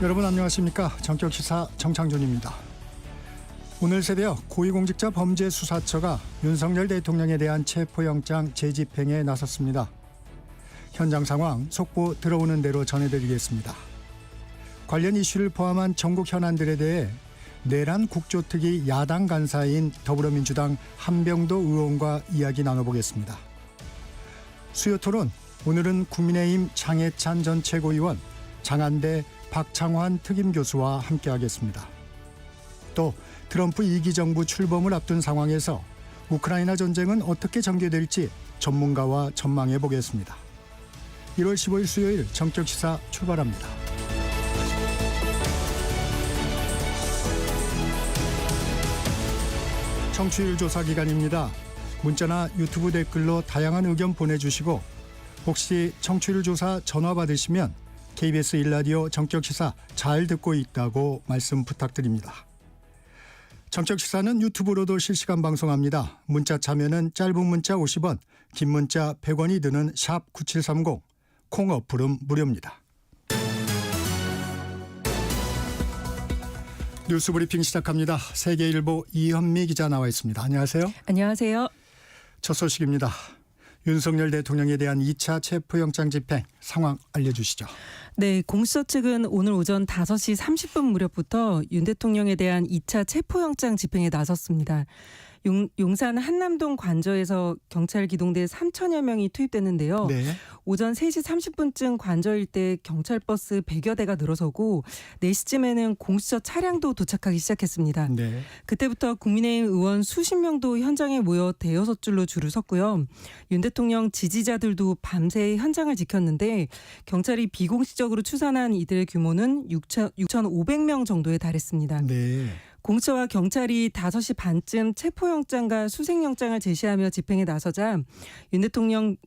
여러분 안녕하십니까? 정격시사 정창준입니다. 오늘 새벽 고위공직자 범죄수사처가 윤석열 대통령에 대한 체포영장 재집행에 나섰습니다. 현장 상황 속보 들어오는 대로 전해드리겠습니다. 관련 이슈를 포함한 전국 현안들에 대해 내란 국조특위 야당 간사인 더불어민주당 한병도 의원과 이야기 나눠보겠습니다. 수요토론, 오늘은 국민의힘 장해찬 전 최고위원, 장한대 박창환 특임교수와 함께하겠습니다. 또 트럼프 2기 정부 출범을 앞둔 상황에서 우크라이나 전쟁은 어떻게 전개될지 전문가와 전망해 보겠습니다. 1월 15일 수요일 정격시사 출발합니다. 청취율 조사 기간입니다. 문자나 유튜브 댓글로 다양한 의견 보내주시고 혹시 청취율 조사 전화 받으시면 KBS 1라디오 정격시사 잘 듣고 있다고 말씀 부탁드립니다. 정격시사는 유튜브로도 실시간 방송합니다. 문자 참여는 짧은 문자 50원, 긴 문자 100원이 드는 샵 9730, 콩 어플은 무료입니다. 뉴스브리핑 시작합니다. 세계일보 이현미 기자 나와 있습니다. 안녕하세요. 안녕하세요. 첫 소식입니다. 윤석열 대통령에 대한 2차 체포영장 집행 상황 알려주시죠. 네, 공수처 측은 오늘 오전 5시 30분 무렵부터 윤 대통령에 대한 2차 체포영장 집행에 나섰습니다. 용산 한남동 관저에서 경찰 기동대 3천여 명이 투입됐는데요. 네. 오전 3시 30분쯤 관저 일대 경찰 버스 100여 대가 늘어서고 4시쯤에는 공수처 차량도 도착하기 시작했습니다. 네. 그때부터 국민의힘 의원 수십 명도 현장에 모여 대여섯 줄로 줄을 섰고요. 윤 대통령 지지자들도 밤새 현장을 지켰는데 경찰이 비공식적으로 추산한 이들의 규모는 6,500명 정도에 달했습니다. 네. 공수처와 경찰이 5시 반쯤 체포영장과 수색영장을 제시하며 집행에 나서자 윤 대통령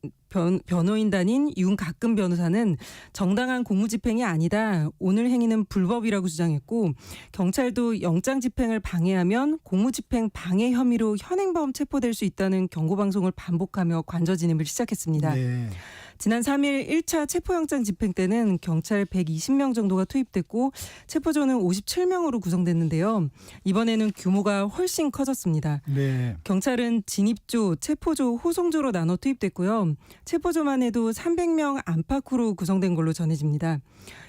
변호인단인 윤가끔 변호사는 정당한 공무집행이 아니다. 오늘 행위는 불법이라고 주장했고 경찰도 영장 집행을 방해하면 공무집행 방해 혐의로 현행범 체포될 수 있다는 경고방송을 반복하며 관저 진입을 시작했습니다. 네. 지난 3일 1차 체포영장 집행 때는 경찰 120명 정도가 투입됐고 체포조는 57명으로 구성됐는데요. 이번에는 규모가 훨씬 커졌습니다. 네. 경찰은 진입조, 체포조, 호송조로 나눠 투입됐고요. 체포조만 해도 300명 안팎으로 구성된 걸로 전해집니다.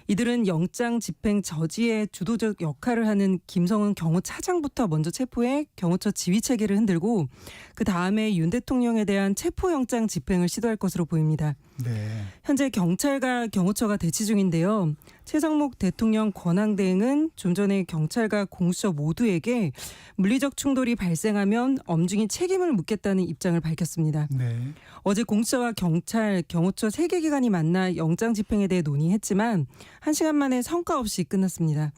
이들은 영장 집행 저지의 주도적 역할을 하는 김성은 경호차장부터 먼저 체포해 경호처 지휘체계를 흔들고 그 다음에 윤 대통령에 대한 체포영장 집행을 시도할 것으로 보입니다. 네. 현재 경찰과 경호처가 대치 중인데요. 최상목 대통령 권한대행은 좀 전에 경찰과 공수처 모두에게 물리적 충돌이 발생하면 엄중히 책임을 묻겠다는 입장을 밝혔습니다. 네. 어제 공수처와 경찰, 경호처 3개 기관이 만나 영장 집행에 대해 논의했지만 1시간 만에 성과 없이 끝났습니다.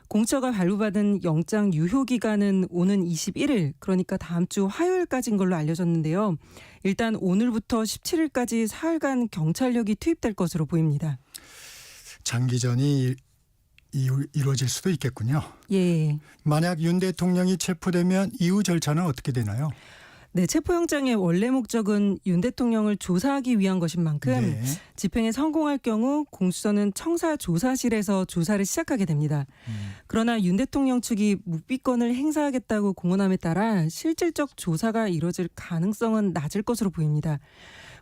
공수처가 발부받은 영장 유효 기간은 오는 21일, 그러니까 다음 주 화요일까지인 걸로 알려졌는데요. 일단 오늘부터 17일까지 사흘간 경찰력이 투입될 것으로 보입니다. 장기전이 이루어질 수도 있겠군요. 예. 만약 윤 대통령이 체포되면 이후 절차는 어떻게 되나요? 네, 체포영장의 원래 목적은 윤 대통령을 조사하기 위한 것인 만큼 네. 집행에 성공할 경우 공수처는 청사조사실에서 조사를 시작하게 됩니다. 그러나 윤 대통령 측이 묵비권을 행사하겠다고 공언함에 따라 실질적 조사가 이뤄질 가능성은 낮을 것으로 보입니다.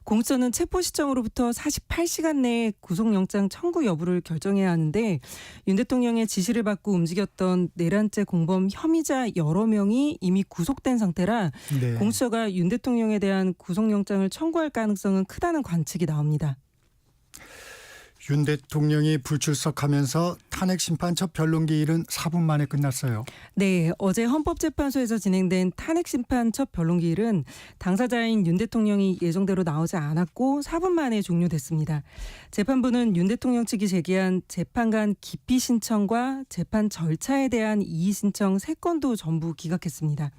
공수처는 체포 시점으로부터 48시간 내에 구속영장 청구 여부를 결정해야 하는데 윤 대통령의 지시를 받고 움직였던 내란죄 공범 혐의자 여러 명이 이미 구속된 상태라 네. 공수처가 윤 대통령에 대한 구속영장을 청구할 가능성은 크다는 관측이 나옵니다. 윤 대통령이 불출석하면서 탄핵심판 첫 변론기일은 4분 만에 끝났어요. 네, 어제 헌법재판소에서 진행된 탄핵심판 첫 변론기일은 당사자인 윤 대통령이 예정대로 나오지 않았고 4분 만에 종료됐습니다. 재판부는 윤 대통령 측이 제기한 재판관 기피 신청과 재판 절차에 대한 이의 신청 3건도 전부 기각했습니다.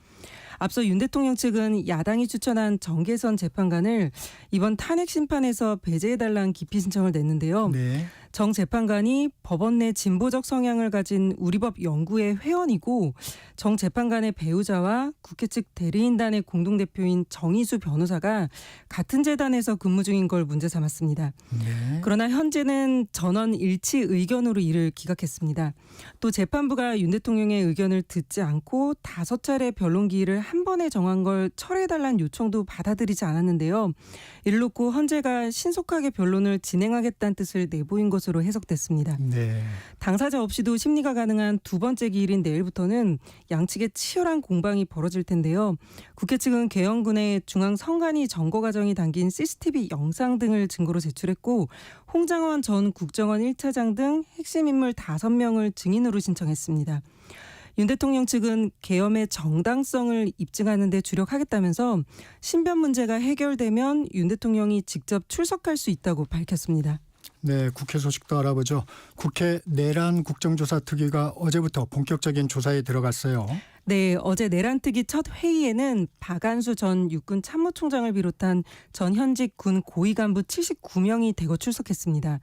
앞서 윤 대통령 측은 야당이 추천한 정계선 재판관을 이번 탄핵 심판에서 배제해달라는 기피 신청을 냈는데요. 네. 정 재판관이 법원 내 진보적 성향을 가진 우리법 연구회 회원이고 정 재판관의 배우자와 국회 측 대리인단의 공동대표인 정희수 변호사가 같은 재단에서 근무 중인 걸 문제 삼았습니다. 네. 그러나 현재는 전원 일치 의견으로 이를 기각했습니다. 또 재판부가 윤 대통령의 의견을 듣지 않고 5차례 변론 기일을 한 번에 정한 걸 철회해달라는 요청도 받아들이지 않았는데요. 이를 놓고 헌재가 신속하게 변론을 진행하겠다는 뜻을 내보인 것으로 해석됐습니다. 네. 당사자 없이도 심리가 가능한 두 번째 기일인 내일부터는 양측의 치열한 공방이 벌어질 텐데요. 국회 측은 계엄군의 중앙선관위 점거 과정이 담긴 CCTV 영상 등을 증거로 제출했고 홍장원 전 국정원 1차장 등 핵심 인물 5명을 증인으로 신청했습니다. 윤 대통령 측은 계엄의 정당성을 입증하는 데 주력하겠다면서 신변 문제가 해결되면 윤 대통령이 직접 출석할 수 있다고 밝혔습니다. 네, 국회 소식도 알아보죠. 국회 내란 국정조사 특위가 어제부터 본격적인 조사에 들어갔어요. 네, 어제 내란특위 첫 회의에는 박안수 전 육군 참모총장을 비롯한 전 현직 군 고위 간부 79명이 대거 출석했습니다.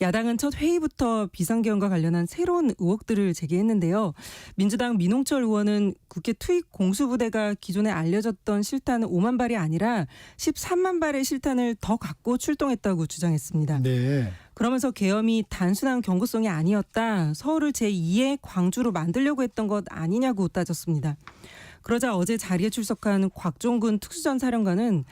야당은 첫 회의부터 비상계엄과 관련한 새로운 의혹들을 제기했는데요. 민주당 민홍철 의원은 국회 투입 공수부대가 기존에 알려졌던 실탄 5만 발이 아니라 13만 발의 실탄을 더 갖고 출동했다고 주장했습니다. 네. 그러면서 계엄이 단순한 경고성이 아니었다. 서울을 제2의 광주로 만들려고 했던 것 아니냐고 따졌습니다. 그러자 어제 자리에 출석한 곽종근 특수전사령관은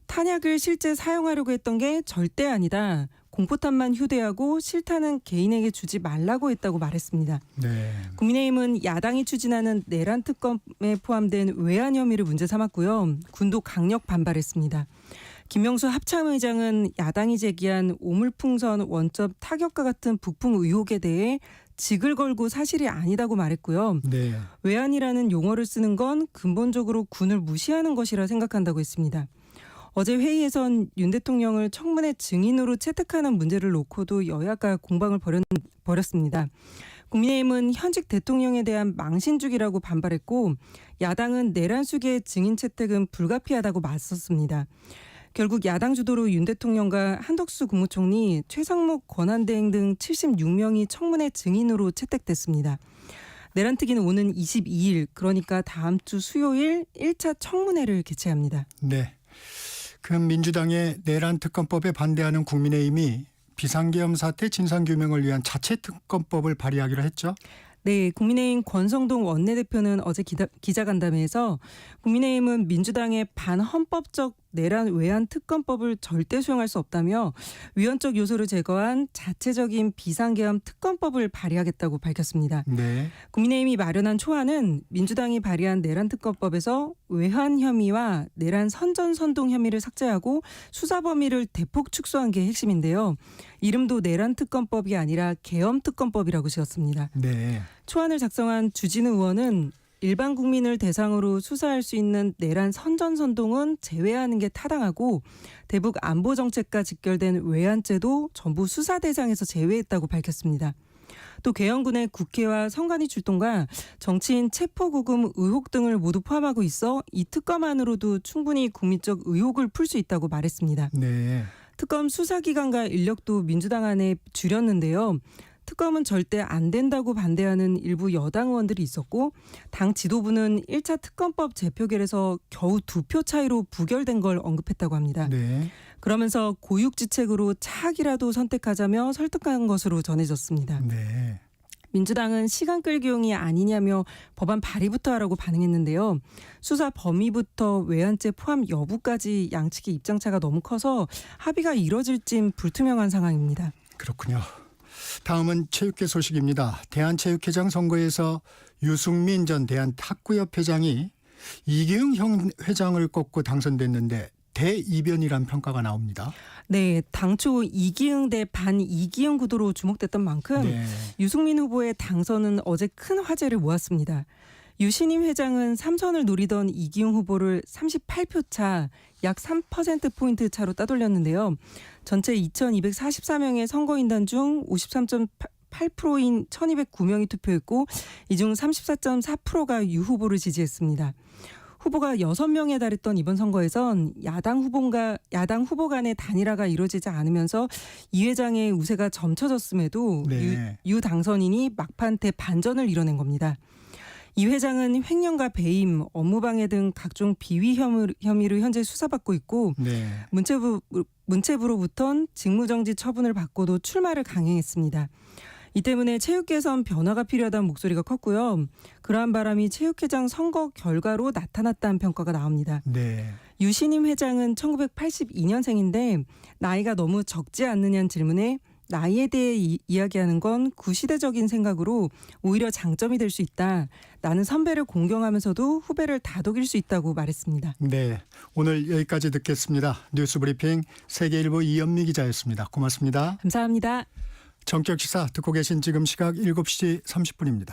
탄약을 실제 사용하려고 했던 게 절대 아니다. 공포탄만 휴대하고 실탄은 개인에게 주지 말라고 했다고 말했습니다. 네. 국민의힘은 야당이 추진하는 내란 특검에 포함된 외환 혐의를 문제 삼았고요. 군도 강력 반발했습니다. 김명수 합참의장은 야당이 제기한 오물풍선 원점 타격과 같은 북풍 의혹에 대해 직을 걸고 사실이 아니다고 말했고요. 네. 외환이라는 용어를 쓰는 건 근본적으로 군을 무시하는 것이라 생각한다고 했습니다. 어제 회의에선 윤 대통령을 청문회 증인으로 채택하는 문제를 놓고도 여야가 공방을 벌였습니다. 국민의힘은 현직 대통령에 대한 망신주기라고 반발했고 야당은 내란 수계의 증인 채택은 불가피하다고 맞섰습니다. 결국 야당 주도로 윤 대통령과 한덕수 국무총리, 최상목 권한대행 등 76명이 청문회 증인으로 채택됐습니다. 내란특위는 오는 22일, 그러니까 다음 주 수요일 1차 청문회를 개최합니다. 네. 그 민주당의 내란 특검법에 반대하는 국민의힘이 비상계엄 사태 진상규명을 위한 자체 특검법을 발의하기로 했죠. 네, 국민의힘 권성동 원내대표는 어제 기자간담회에서 국민의힘은 민주당의 반헌법적 내란 외환 특검법을 절대 수용할 수 없다며 위헌적 요소를 제거한 자체적인 비상계엄 특검법을 발의하겠다고 밝혔습니다. 네. 국민의힘이 마련한 초안은 민주당이 발의한 내란 특검법에서 외환 혐의와 내란 선전선동 혐의를 삭제하고 수사 범위를 대폭 축소한 게 핵심인데요. 이름도 내란 특검법이 아니라 계엄 특검법이라고 지었습니다. 네. 초안을 작성한 주진우 의원은 일반 국민을 대상으로 수사할 수 있는 내란 선전선동은 제외하는 게 타당하고 대북 안보 정책과 직결된 외환죄도 전부 수사 대상에서 제외했다고 밝혔습니다. 또 계엄군의 국회와 선관위 출동과 정치인 체포구금 의혹 등을 모두 포함하고 있어 이 특검안으로도 충분히 국민적 의혹을 풀 수 있다고 말했습니다. 네. 특검 수사기관과 인력도 민주당 안에 줄였는데요. 특검은 절대 안 된다고 반대하는 일부 여당 의원들이 있었고 당 지도부는 1차 특검법 재표결에서 겨우 2표 차이로 부결된 걸 언급했다고 합니다. 네. 그러면서 고육지책으로 차악이라도 선택하자며 설득한 것으로 전해졌습니다. 네. 민주당은 시간 끌기용이 아니냐며 법안 발의부터 하라고 반응했는데요. 수사 범위부터 외환죄 포함 여부까지 양측의 입장차가 너무 커서 합의가 이뤄질진 불투명한 상황입니다. 그렇군요. 다음은 체육계 소식입니다. 대한체육회장 선거에서 유승민 전 대한탁구협회장이 이기흥 형 회장을 꺾고 당선됐는데 대이변이란 평가가 나옵니다. 네, 당초 이기흥 대 반이기흥 구도로 주목됐던 만큼 네. 유승민 후보의 당선은 어제 큰 화제를 모았습니다. 유신임 회장은 3선을 노리던 이기흥 후보를 38표 차, 약 3%포인트 차로 따돌렸는데요. 전체 2,244명의 선거인단 중 53.8%인 1,209명이 투표했고 이 중 34.4%가 유 후보를 지지했습니다. 후보가 6명에 달했던 이번 선거에선 야당 후보 간의 단일화가 이루어지지 않으면서 이 회장의 우세가 점쳐졌음에도 네. 유 당선인이 막판때 반전을 이뤄낸 겁니다. 이 회장은 횡령과 배임, 업무방해 등 각종 비위 혐의로 현재 수사받고 있고 네. 문체부로부턴 직무정지 처분을 받고도 출마를 강행했습니다. 이 때문에 체육 개선 변화가 필요하다는 목소리가 컸고요. 그러한 바람이 체육회장 선거 결과로 나타났다는 평가가 나옵니다. 네. 유신임 회장은 1982년생인데 나이가 너무 적지 않느냐는 질문에 나이에 대해 이야기하는 건 구시대적인 생각으로 오히려 장점이 될 수 있다. 나는 선배를 공경하면서도 후배를 다독일 수 있다고 말했습니다. 네. 오늘 여기까지 듣겠습니다. 뉴스브리핑 세계일보 이현미 기자였습니다. 고맙습니다. 감사합니다. 정격시사 듣고 계신 지금 시각 7시 30분입니다.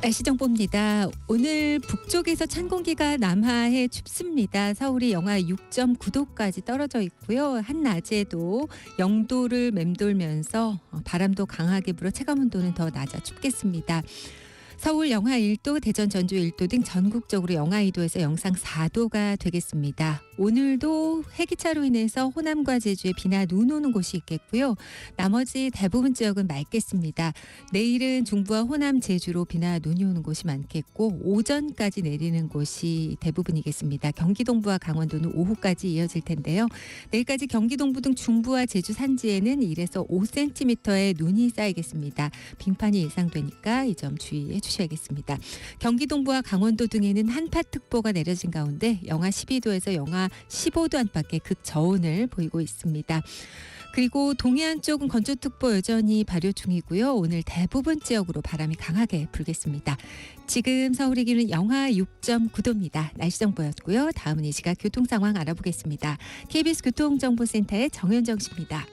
날씨 정보입니다. 오늘 북쪽에서 찬 공기가 남하해 춥습니다. 서울이 영하 6.9도까지 떨어져 있고요. 한낮에도 0도를 맴돌면서 바람도 강하게 불어 체감온도는 더 낮아 춥겠습니다. 서울 영하 1도, 대전 전주 1도 등 전국적으로 영하 2도에서 영상 4도가 되겠습니다. 오늘도 해기차로 인해서 호남과 제주에 비나 눈 오는 곳이 있겠고요. 나머지 대부분 지역은 맑겠습니다. 내일은 중부와 호남, 제주로 비나 눈이 오는 곳이 많겠고 오전까지 내리는 곳이 대부분이겠습니다. 경기 동부와 강원도는 오후까지 이어질 텐데요. 내일까지 경기 동부 등 중부와 제주 산지에는 1에서 5cm의 눈이 쌓이겠습니다. 빙판이 예상되니까 이 점 주의해 주셔야겠습니다. 경기 동부와 강원도 등에는 한파특보가 내려진 가운데 영하 12도에서 영하 15도 안팎의 극저온을 보이고 있습니다. 그리고 동해안 쪽은 건조특보 여전히 발효 중이고요. 오늘 대부분 지역으로 바람이 강하게 불겠습니다. 지금 서울의 기온은 영하 6.9도입니다. 날씨 정보였고요. 다음은 이 시각 교통 상황 알아보겠습니다. KBS 교통정보센터의 정현정 씨입니다.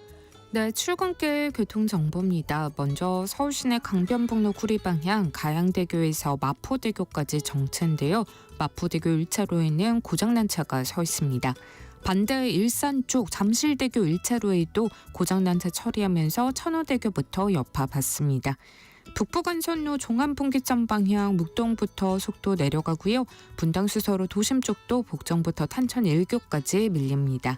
네, 출근길 교통정보입니다. 먼저 서울시내 강변북로 구리 방향 가양대교에서 마포대교까지 정체인데요. 마포대교 1차로에는 고장난 차가 서 있습니다. 반대 일산 쪽 잠실대교 1차로에도 고장난 차 처리하면서 천호대교부터 여파 받습니다. 북부간선로 종암분기점 방향 묵동부터 속도 내려가고요. 분당수서로 도심 쪽도 복정부터 탄천 1교까지 밀립니다.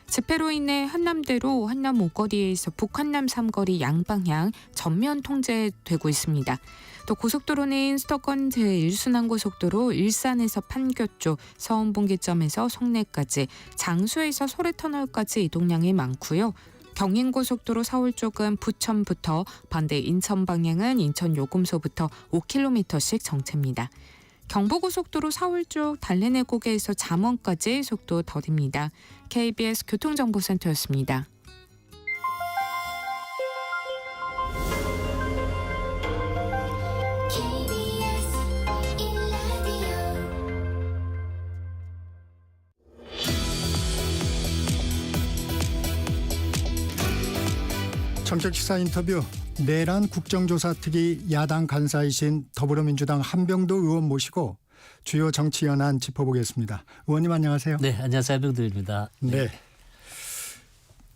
집회로 인해 한남대로 한남 5거리에서 북한남 3거리 양방향 전면 통제되고 있습니다. 또 고속도로는 수도권 제1순환고속도로 일산에서 판교 쪽 서운분기점에서 송내까지 장수에서 소래터널까지 이동량이 많고요. 경인고속도로 서울 쪽은 부천부터 반대 인천 방향은 인천 요금소부터 5km씩 정체입니다. 경부고속도로 서울 쪽 달래내고개에서 잠원까지 속도 더딥니다. KBS 교통정보센터였습니다. 정격시사 인터뷰 내란 국정조사특위 야당 간사이신 더불어민주당 한병도 의원 모시고 주요 정치 현안 짚어보겠습니다. 의원님 안녕하세요. 네, 안녕하세요. 한병도입니다. 네.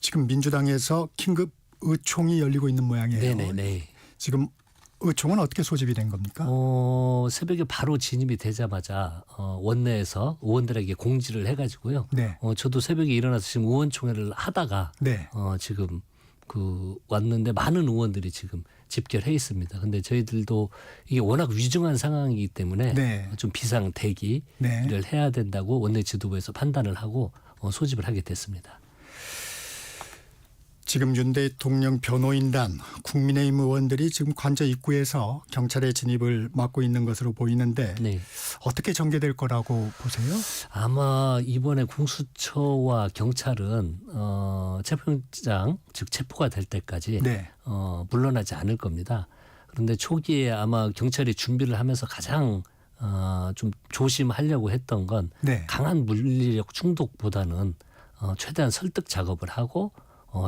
지금 민주당에서 긴급 의총이 열리고 있는 모양이에요. 네. 지금 의총은 어떻게 소집이 된 겁니까? 새벽에 바로 진입이 되자마자 원내에서 의원들에게 공지를 해가지고요. 네. 저도 새벽에 일어나서 지금 의원총회를 하다가 네. 지금 왔는데 많은 의원들이 지금 집결해 있습니다. 근데 저희들도 이게 워낙 위중한 상황이기 때문에 네. 좀 비상 대기를 네. 해야 된다고 원내 지도부에서 판단을 하고 소집을 하게 됐습니다. 지금 윤 대통령 변호인단 국민의힘 의원들이 지금 관저 입구에서 경찰의 진입을 막고 있는 것으로 보이는데 네. 어떻게 전개될 거라고 보세요? 아마 이번에 공수처와 경찰은 체포영장 즉 체포가 될 때까지 네. 물러나지 않을 겁니다. 그런데 초기에 아마 경찰이 준비를 하면서 가장 좀 조심하려고 했던 건 네. 강한 물리력 충독보다는 최대한 설득 작업을 하고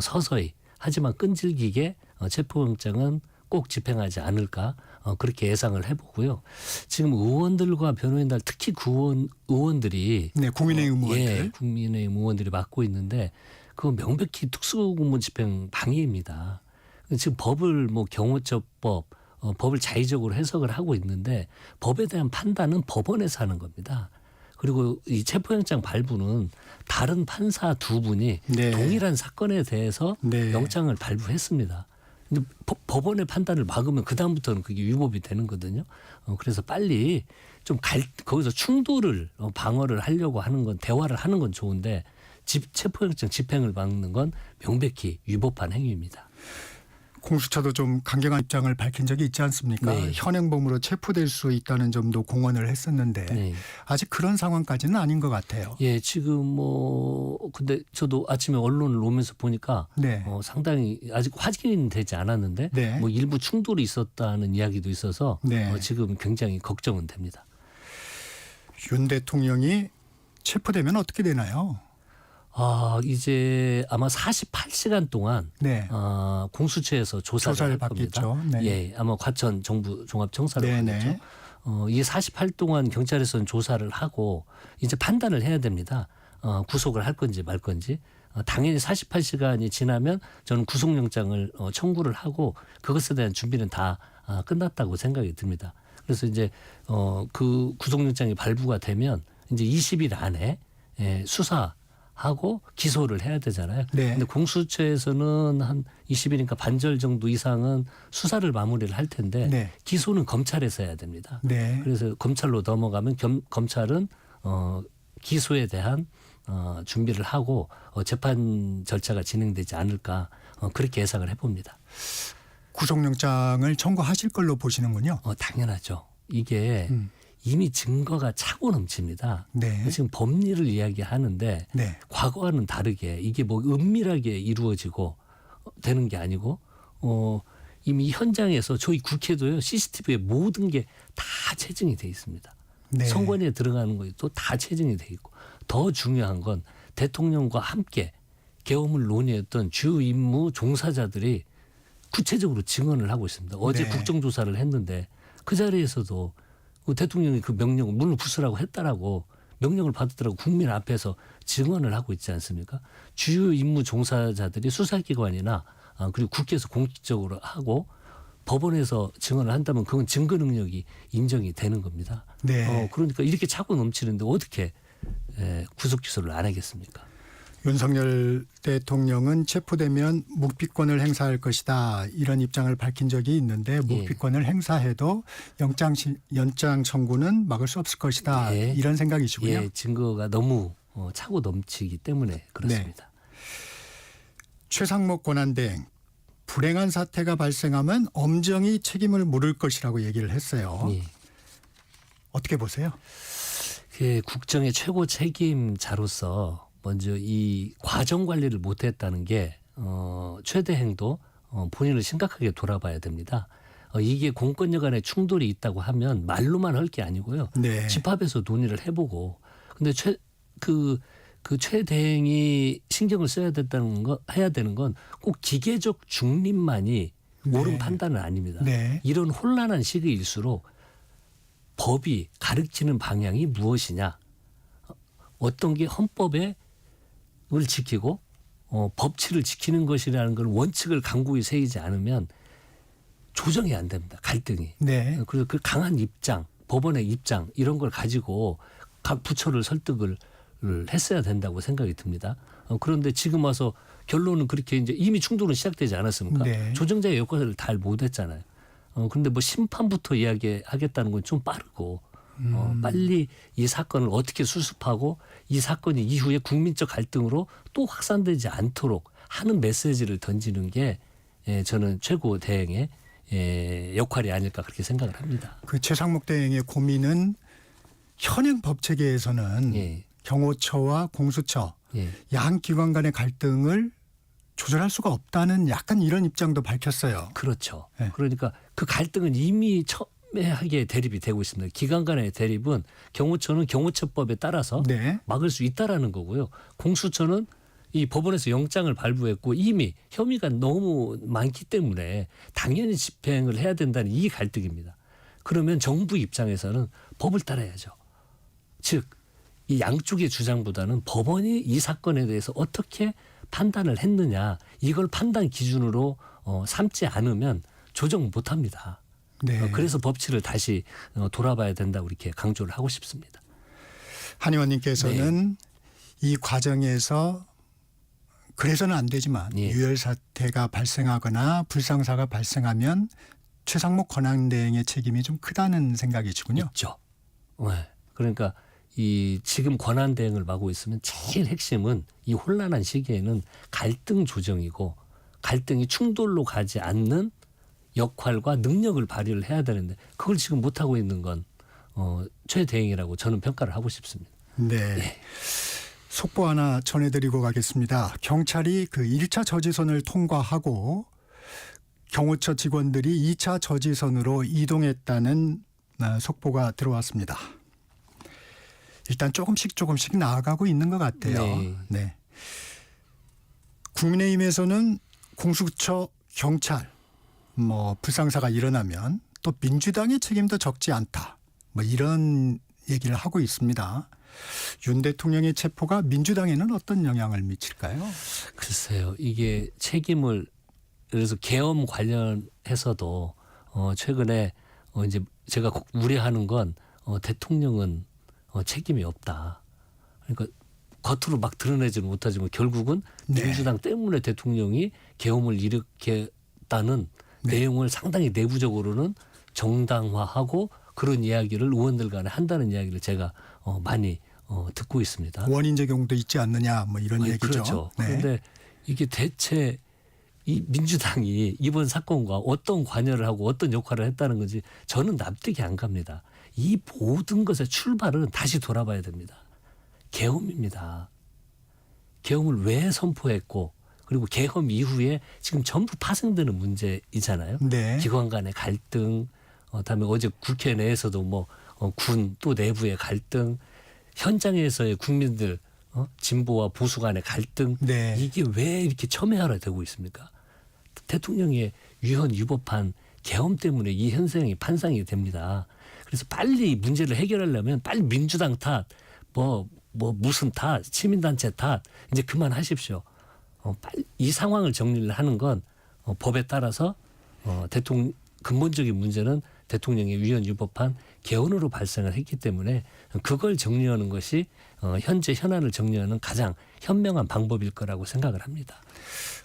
서서히 하지만 끈질기게 체포영장은 꼭 집행하지 않을까 그렇게 예상을 해보고요. 지금 의원들과 변호인들 특히 의원들이 네, 국민의힘 의원들. 예, 국민의힘 의원들이 맡고 있는데 그건 명백히 특수공무집행 방해입니다. 지금 법을 경호처법, 법을 자의적으로 해석을 하고 있는데 법에 대한 판단은 법원에서 하는 겁니다. 그리고 이 체포영장 발부는 다른 판사 두 분이 네. 동일한 사건에 대해서 네. 영장을 발부했습니다. 근데 법원의 판단을 막으면 그다음부터는 그게 위법이 되는 거거든요. 그래서 빨리 좀 거기서 충돌을 방어를 하려고 하는 건 대화를 하는 건 좋은데 체포영장 집행을 막는 건 명백히 위법한 행위입니다. 공수처도 좀 강경한 입장을 밝힌 적이 있지 않습니까? 네. 현행범으로 체포될 수 있다는 점도 공언을 했었는데 네. 아직 그런 상황까지는 아닌 것 같아요. 예, 지금 근데 저도 아침에 언론을 오면서 보니까 네. 상당히 아직 확인이 되지 않았는데 네. 뭐 일부 충돌이 있었다는 이야기도 있어서 네. 지금 굉장히 걱정은 됩니다. 윤 대통령이 체포되면 어떻게 되나요? 이제 아마 48시간 동안 네. 공수처에서 조사를 할 겁니다. 받겠죠. 네. 예, 아마 과천 정부 종합청사로 네네. 가겠죠. 이 48 동안 경찰에서는 조사를 하고 이제 판단을 해야 됩니다. 구속을 할 건지 말 건지. 당연히 48시간이 지나면 저는 구속영장을 청구를 하고 그것에 대한 준비는 다 끝났다고 생각이 듭니다. 그래서 이제 그 구속영장이 발부가 되면 이제 20일 안에 수사하고 기소를 해야 되잖아요. 네. 근데 공수처에서는 한 20일이니까 반절 정도 이상은 수사를 마무리를 할 텐데 네. 기소는 검찰에서 해야 됩니다. 네. 그래서 검찰로 넘어가면 검찰은 기소에 대한 준비를 하고 재판 절차가 진행되지 않을까 그렇게 예상을 해봅니다. 구속영장을 청구하실 걸로 보시는군요. 당연하죠. 이게 이미 증거가 차고 넘칩니다. 네. 지금 법리를 이야기하는데 네. 과거와는 다르게 이게 뭐 은밀하게 이루어지고 되는 게 아니고 이미 현장에서 저희 국회도요 CCTV에 모든 게 다 체증이 돼 있습니다. 네. 선관위에 들어가는 것도 다 체증이 돼 있고 더 중요한 건 대통령과 함께 계엄을 논의했던 주 임무 종사자들이 구체적으로 증언을 하고 있습니다. 어제 네. 국정조사를 했는데 그 자리에서도 그 대통령이 그 명령을 문을 부수라고 했다라고 명령을 받았더라고 국민 앞에서 증언을 하고 있지 않습니까? 주요 임무 종사자들이 수사기관이나 그리고 국회에서 공식적으로 하고 법원에서 증언을 한다면 그건 증거 능력이 인정이 되는 겁니다. 네. 그러니까 이렇게 차고 넘치는데 어떻게 구속 기소를 안 하겠습니까? 윤석열 대통령은 체포되면 묵비권을 행사할 것이다 이런 입장을 밝힌 적이 있는데 묵비권을 행사해도 연장 청구는 막을 수 없을 것이다 예. 이런 생각이시고요. 예, 증거가 너무 차고 넘치기 때문에 그렇습니다. 최상목 권한대행 불행한 사태가 발생하면 엄정히 책임을 물을 것이라고 얘기를 했어요. 예. 어떻게 보세요? 국정의 최고 책임자로서 먼저 이 과정 관리를 못했다는 게 최대행도 본인을 심각하게 돌아봐야 됩니다. 이게 공권력 간의 충돌이 있다고 하면 말로만 할 게 아니고요. 네. 집합에서 논의를 해보고 근데 최대행이 신경을 써야 된다는 거 해야 되는 건 꼭 기계적 중립만이 옳은 네. 판단은 아닙니다. 네. 이런 혼란한 시기일수록 법이 가르치는 방향이 무엇이냐, 어떤 게 헌법을 지키고 법치를 지키는 것이라는 걸 원칙을 강구히 세이지 않으면 조정이 안 됩니다. 갈등이. 네. 그래서 그 강한 입장, 법원의 입장 이런 걸 가지고 각 부처를 설득을 했어야 된다고 생각이 듭니다. 그런데 지금 와서 결론은 그렇게 이제 이미 충돌은 시작되지 않았습니까? 네. 조정자의 역할을 잘 못했잖아요. 그런데 뭐 심판부터 이야기하겠다는 건 좀 빠르고 빨리 이 사건을 어떻게 수습하고 이 사건이 이후에 국민적 갈등으로 또 확산되지 않도록 하는 메시지를 던지는 게 저는 최고 대행의 역할이 아닐까 그렇게 생각을 합니다. 그 최상목 대행의 고민은 현행 법 체계에서는 예. 경호처와 공수처 예. 양 기관 간의 갈등을 조절할 수가 없다는 약간 이런 입장도 밝혔어요. 그렇죠. 네. 그러니까 그 갈등은 이미 첨예하게 대립이 되고 있습니다. 기관 간의 대립은 경호처는 경호처법에 따라서 네. 막을 수 있다라는 거고요. 공수처는 이 법원에서 영장을 발부했고 이미 혐의가 너무 많기 때문에 당연히 집행을 해야 된다는 이 갈등입니다. 그러면 정부 입장에서는 법을 따라야죠. 즉, 이 양쪽의 주장보다는 법원이 이 사건에 대해서 어떻게 판단을 했느냐 이걸 판단 기준으로 삼지 않으면 조정 못합니다. 네. 그래서 법치를 다시 돌아봐야 된다고 이렇게 강조를 하고 싶습니다. 한 의원님께서는 이 과정에서 그래서는 안 되지만 예. 유혈 사태가 발생하거나 불상사가 발생하면 최상목 권한대행의 책임이 좀 크다는 생각이시군요. 있죠. 네. 그러니까 이 지금 권한 대행을 맡고 있으면 제일 핵심은 이 혼란한 시기에는 갈등 조정이고 갈등이 충돌로 가지 않는 역할과 능력을 발휘를 해야 되는데 그걸 지금 못하고 있는 건 최 대행이라고 저는 평가를 하고 싶습니다. 네. 예. 속보 하나 전해드리고 가겠습니다. 경찰이 그 1차 저지선을 통과하고 경호처 직원들이 2차 저지선으로 이동했다는 속보가 들어왔습니다. 일단 조금씩 나아가고 있는 것 같아요. 네. 네. 국민의힘에서는 공수처, 경찰, 불상사가 일어나면 또 민주당의 책임도 적지 않다. 이런 얘기를 하고 있습니다. 윤 대통령의 체포가 민주당에는 어떤 영향을 미칠까요? 글쎄요. 이게 책임을 그래서 계엄 관련해서도 최근에 이제 제가 우려하는 건 대통령은 책임이 없다. 그러니까 겉으로 막 드러내지는 못하지만 결국은 네. 민주당 때문에 대통령이 계엄을 일으켰다는 네. 내용을 상당히 내부적으로는 정당화하고 그런 이야기를 의원들 간에 한다는 이야기를 제가 많이 듣고 있습니다. 원인 제공도 있지 않느냐 이런 얘기죠. 그렇죠. 네. 그런데 이게 대체 이 민주당이 이번 사건과 어떤 관여를 하고 어떤 역할을 했다는 건지 저는 납득이 안 갑니다. 이 모든 것의 출발은 다시 돌아봐야 됩니다. 계엄입니다. 계엄을 왜 선포했고 그리고 계엄 이후에 지금 전부 파생되는 문제이잖아요. 네. 기관 간의 갈등, 그다음에 어제 국회 내에서도 군 또 내부의 갈등, 현장에서의 국민들 진보와 보수 간의 갈등, 네. 이게 왜 이렇게 첨예하게 되고 있습니까? 대통령의 위헌 위법한 계엄 때문에 이 현상이 판상이 됩니다. 그래서 빨리 문제를 해결하려면 빨리 민주당 탓, 무슨 탓, 시민단체 탓 이제 그만하십시오. 빨리 이 상황을 정리를 하는 건 법에 따라서 대통령 근본적인 문제는 대통령의 위헌 위법한 개헌으로 발생을 했기 때문에 그걸 정리하는 것이 현재 현안을 정리하는 가장 현명한 방법일 거라고 생각을 합니다.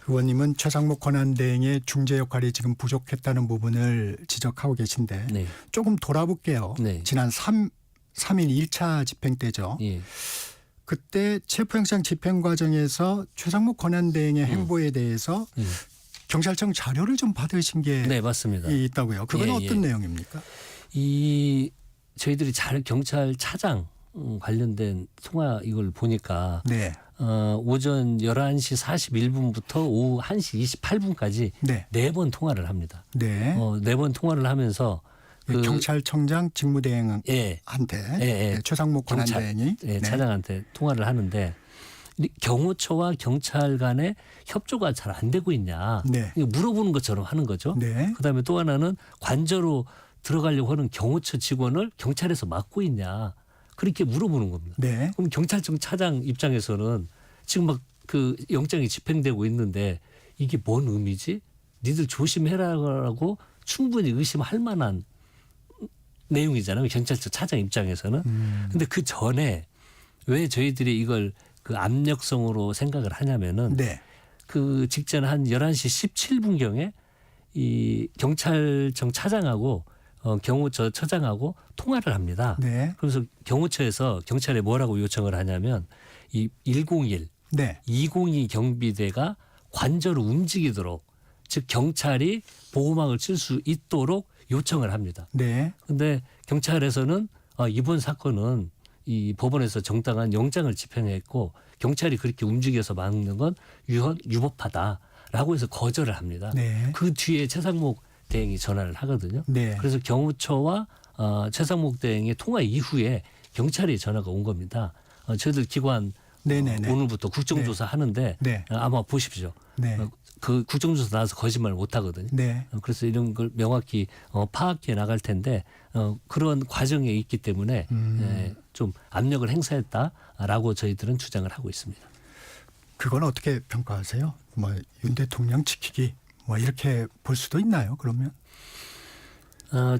의원님은 최상목 권한대행의 중재 역할이 지금 부족했다는 부분을 지적하고 계신데 네. 조금 돌아볼게요. 네. 지난 3일 1차 집행 때죠. 예. 그때 체포영장 집행 과정에서 최상목 권한대행의 행보에 대해서 경찰청 자료를 좀 받으신 게 네, 맞습니다. 있다고요. 그건 예, 어떤 예. 내용입니까? 저희들이 경찰 차장 관련된 통화 이걸 보니까 네. 오전 11시 41분부터 오후 1시 28분까지 네. 4번 통화를 합니다. 네. 4번 통화를 하면서 경찰청장 직무대행한테 예. 최상목 권한대행이 네. 차장한테 통화를 하는데 경호처와 경찰 간의 협조가 잘 안 되고 있냐 네. 물어보는 것처럼 하는 거죠. 네. 그다음에 또 하나는 관저로 들어가려고 하는 경호처 직원을 경찰에서 막고 있냐 그렇게 물어보는 겁니다. 네. 그럼 경찰청 차장 입장에서는 지금 막 그 영장이 집행되고 있는데 이게 뭔 의미지? 니들 조심해라라고 충분히 의심할 만한 내용이잖아요. 경찰청 차장 입장에서는. 근데 그 전에 왜 저희들이 이걸 그 압력성으로 생각을 하냐면은 네. 그 직전 한 11시 17분경에 이 경찰청 차장하고 경호처 처장하고 통화를 합니다. 네. 그래서 경호처에서 경찰에 뭐라고 요청을 하냐면 이 101, 네. 202 경비대가 관저로 움직이도록 즉 경찰이 보호막을 칠 수 있도록 요청을 합니다. 네. 그런데 경찰에서는 이번 사건은 이 법원에서 정당한 영장을 집행했고 경찰이 그렇게 움직여서 막는 건 위헌 위법하다라고 해서 거절을 합니다. 네. 그 뒤에 최상목 대행이 전화를 하거든요. 네. 그래서 경호처와 최상목 대행의 통화 이후에 경찰이 전화가 온 겁니다. 저희들 기관 네네네. 오늘부터 국정조사 하는데 네. 아마 보십시오. 네. 그 국정조사 나와서 거짓말 못 하거든요. 네. 그래서 이런 걸 명확히 파악해 나갈 텐데 그런 과정에 있기 때문에 좀 압력을 행사했다라고 저희들은 주장을 하고 있습니다. 그건 어떻게 평가하세요? 윤 대통령 지키기 이렇게 볼 수도 있나요? 그러면?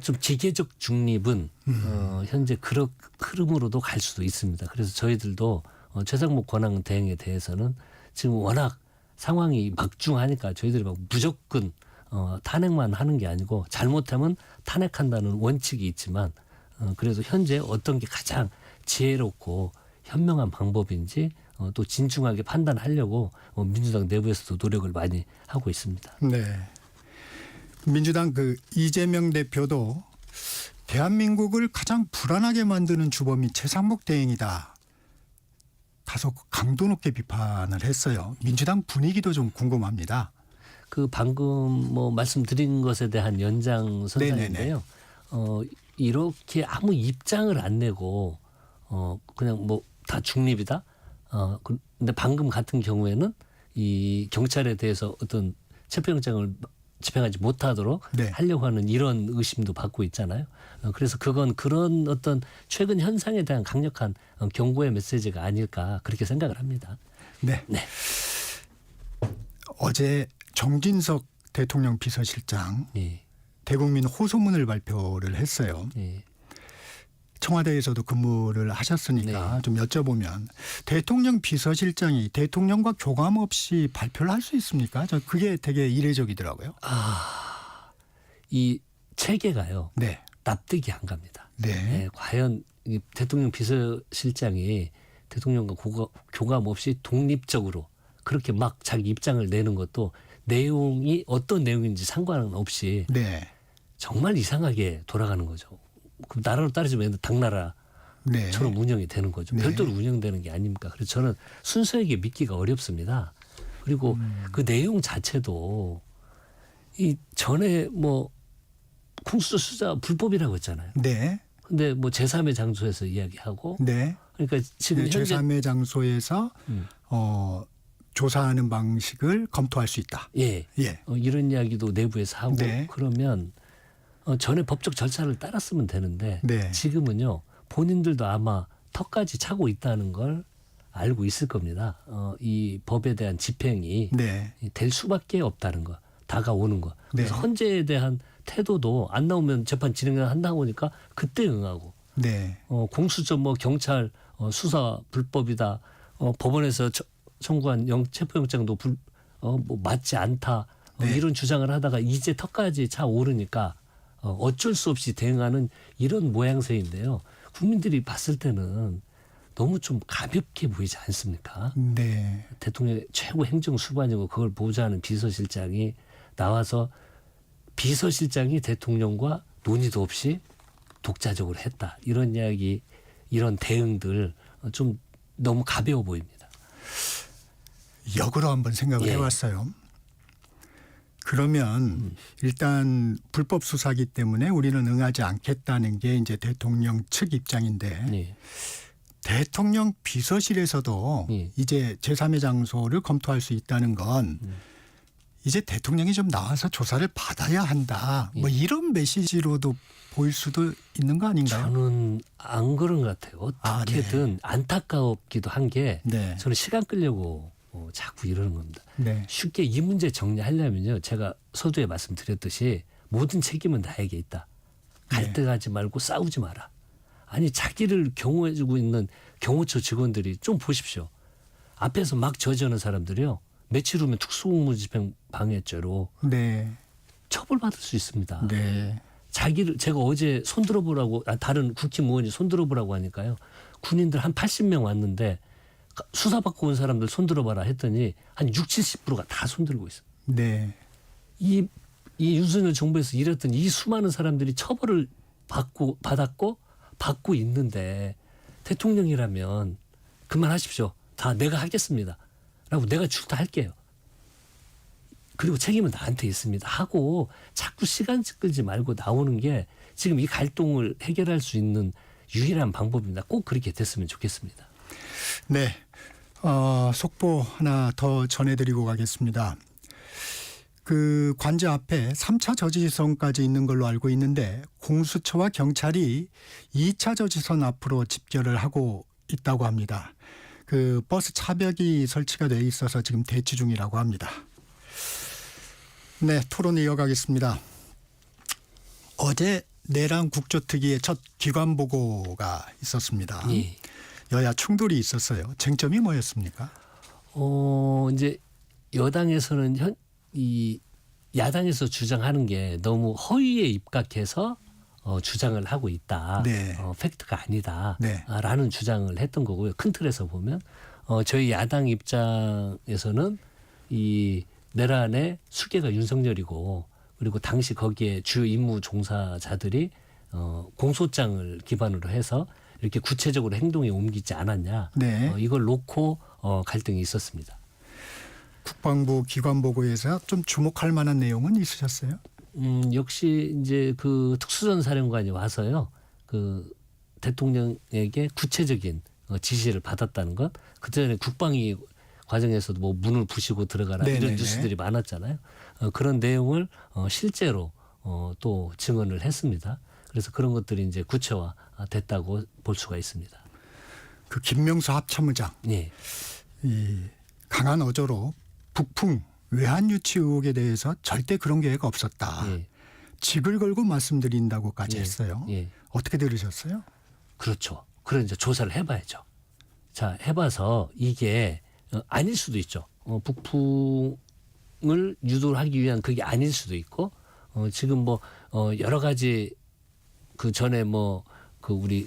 좀 기계적 중립은 현재 그런 흐름으로도 갈 수도 있습니다. 그래서 저희들도 최상목 권한 대행에 대해서는 지금 워낙 상황이 막중하니까 저희들이 막 무조건 탄핵만 하는 게 아니고 잘못하면 탄핵한다는 원칙이 있지만 그래서 현재 어떤 게 가장 지혜롭고 현명한 방법인지 또 진중하게 판단하려고 민주당 내부에서도 노력을 많이 하고 있습니다. 네. 민주당 그 이재명 대표도 대한민국을 가장 불안하게 만드는 주범이 최상목 대행이다. 다소 강도 높게 비판을 했어요. 민주당 분위기도 좀 궁금합니다. 그 방금 뭐 말씀드린 것에 대한 연장선상인데요. 이렇게 아무 입장을 안 내고 그냥 뭐 다 중립이다. 근데 방금 같은 경우에는 이 경찰에 대해서 어떤 체포영장을 집행하지 못하도록 네. 하려고 하는 이런 의심도 받고 있잖아요. 그래서 그건 그런 어떤 최근 현상에 대한 강력한 경고의 메시지가 아닐까 그렇게 생각을 합니다. 네. 네. 어제 정진석 대통령 비서실장 예. 대국민 호소문을 발표를 했어요. 예. 청와대에서도 근무를 하셨으니까 좀 여쭤보면 대통령 비서실장이 대통령과 교감 없이 발표를 할 수 있습니까? 저 그게 되게 이례적이더라고요. 이 체계가요. 네. 납득이 안 갑니다. 네. 과연 이 대통령 비서실장이 대통령과 교감 없이 독립적으로 그렇게 막 자기 입장을 내는 것도 내용이 어떤 내용인지 상관없이 네. 정말 이상하게 돌아가는 거죠. 그럼 나라로 따지면 당나라처럼 네. 운영이 되는 거죠. 네. 별도로 운영되는 게 아닙니까? 그래서 저는 순수하게 믿기가 어렵습니다. 그리고 그 내용 자체도 이 전에 뭐 공수처 수사 불법이라고 했잖아요. 네. 근데 뭐 제3의 장소에서 이야기하고 네. 그러니까 지금 네, 현재 제3의 장소에서 조사하는 방식을 검토할 수 있다. 예. 예. 이런 이야기도 내부에서 하고 네. 그러면 전에 법적 절차를 따랐으면 되는데 네. 지금은요 본인들도 아마 턱까지 차고 있다는 걸 알고 있을 겁니다. 이 법에 대한 집행이 네. 될 수밖에 없다는 거, 다가오는 거. 그래서 네. 헌재에 대한 태도도 안 나오면 재판 진행한다고 하니까 그때 응하고 네. 공수처 뭐 경찰 수사 불법이다. 법원에서 청구한 체포영장도 뭐 맞지 않다. 네. 이런 주장을 하다가 이제 턱까지 차 오르니까 어쩔 수 없이 대응하는 이런 모양새인데요. 국민들이 봤을 때는 너무 좀 가볍게 보이지 않습니까? 네. 대통령의 최고 행정 수반이고 그걸 보좌하는 비서실장이 나와서 비서실장이 대통령과 논의도 없이 독자적으로 했다. 이런 이야기, 이런 대응들 좀 너무 가벼워 보입니다. 역으로 한번 생각을 예. 해봤어요. 그러면 일단 불법 수사기 때문에 우리는 응하지 않겠다는 게 이제 대통령 측 입장인데 네. 대통령 비서실에서도 예. 이제 제3의 장소를 검토할 수 있다는 건 이제 대통령이 좀 나와서 조사를 받아야 한다. 뭐 이런 메시지로도 보일 수도 있는 거 아닌가요? 저는 안 그런 것 같아요. 어떻게든 네. 안타깝기도 한 게 네. 저는 시간 끌려고 자꾸 이러는 겁니다. 네. 쉽게 이 문제 정리하려면요. 제가 서두에 말씀드렸듯이 모든 책임은 나에게 있다. 갈등하지 말고 싸우지 마라. 아니 자기를 경호해주고 있는 경호처 직원들이 좀 보십시오. 앞에서 막 저지하는 사람들이요. 며칠 후면 특수공무집행 방해죄로 네. 처벌받을 수 있습니다. 네. 자기를 제가 어제 손들어보라고 다른 국힘의원이 손들어보라고 하니까요. 군인들 한 80명 왔는데 수사받고 온 사람들 손들어봐라 했더니 한 60~70%가 다 손들고 있어요. 네. 이 윤석열 정부에서 일했던 이 수많은 사람들이 처벌을 받고 있는데 대통령이라면 그만하십시오. 다 내가 하겠습니다. 라고 내가 출두할게요. 그리고 책임은 나한테 있습니다. 하고 자꾸 시간 끌지 말고 나오는 게 지금 이 갈등을 해결할 수 있는 유일한 방법입니다. 꼭 그렇게 됐으면 좋겠습니다. 네. 속보 하나 더 전해드리고 가겠습니다. 그 관저 앞에 3차 저지선까지 있는 걸로 알고 있는데 공수처와 경찰이 2차 저지선 앞으로 집결을 하고 있다고 합니다. 그 버스 차벽이 설치가 돼 있어서 지금 대치 중이라고 합니다. 네, 토론 이어가겠습니다. 어제 내란 국조특위의 첫 기관 보고가 있었습니다. 예. 여야 충돌이 있었어요. 쟁점이 뭐였습니까? 이제 여당에서는 이 야당에서 주장하는 게 너무 허위에 입각해서 주장을 하고 있다. 네. 팩트가 아니다. 네. 라는 주장을 했던 거고요. 큰 틀에서 보면 저희 야당 입장에서는 이 내란의 수괴가 윤석열이고 그리고 당시 거기에 주요 임무 종사자들이 공소장을 기반으로 해서 이렇게 구체적으로 행동에 옮기지 않았냐. 네. 이걸 놓고 갈등이 있었습니다. 국방부 기관 보고에서 좀 주목할 만한 내용은 있으셨어요? 역시 이제 그 특수전사령관이 와서요. 그 대통령에게 구체적인 지시를 받았다는 것. 그전에 국방위 과정에서도 뭐 문을 부시고 들어가라 네네네. 이런 뉴스들이 많았잖아요. 그런 내용을 실제로 또 증언을 했습니다. 그래서 그런 것들이 이제 구체화 됐다고 볼 수가 있습니다. 그 김명수 합참의장 예. 이 강한 어조로 북풍 외환 유치 의혹에 대해서 절대 그런 계획 없었다. 예. 직을 걸고 말씀드린다고까지 예. 했어요. 예. 어떻게 들으셨어요? 그렇죠. 그런 이제 조사를 해봐야죠. 자, 해봐서 이게 아닐 수도 있죠. 북풍을 유도하기 위한 그게 아닐 수도 있고, 지금 뭐 여러 가지 그 전에 뭐 그 우리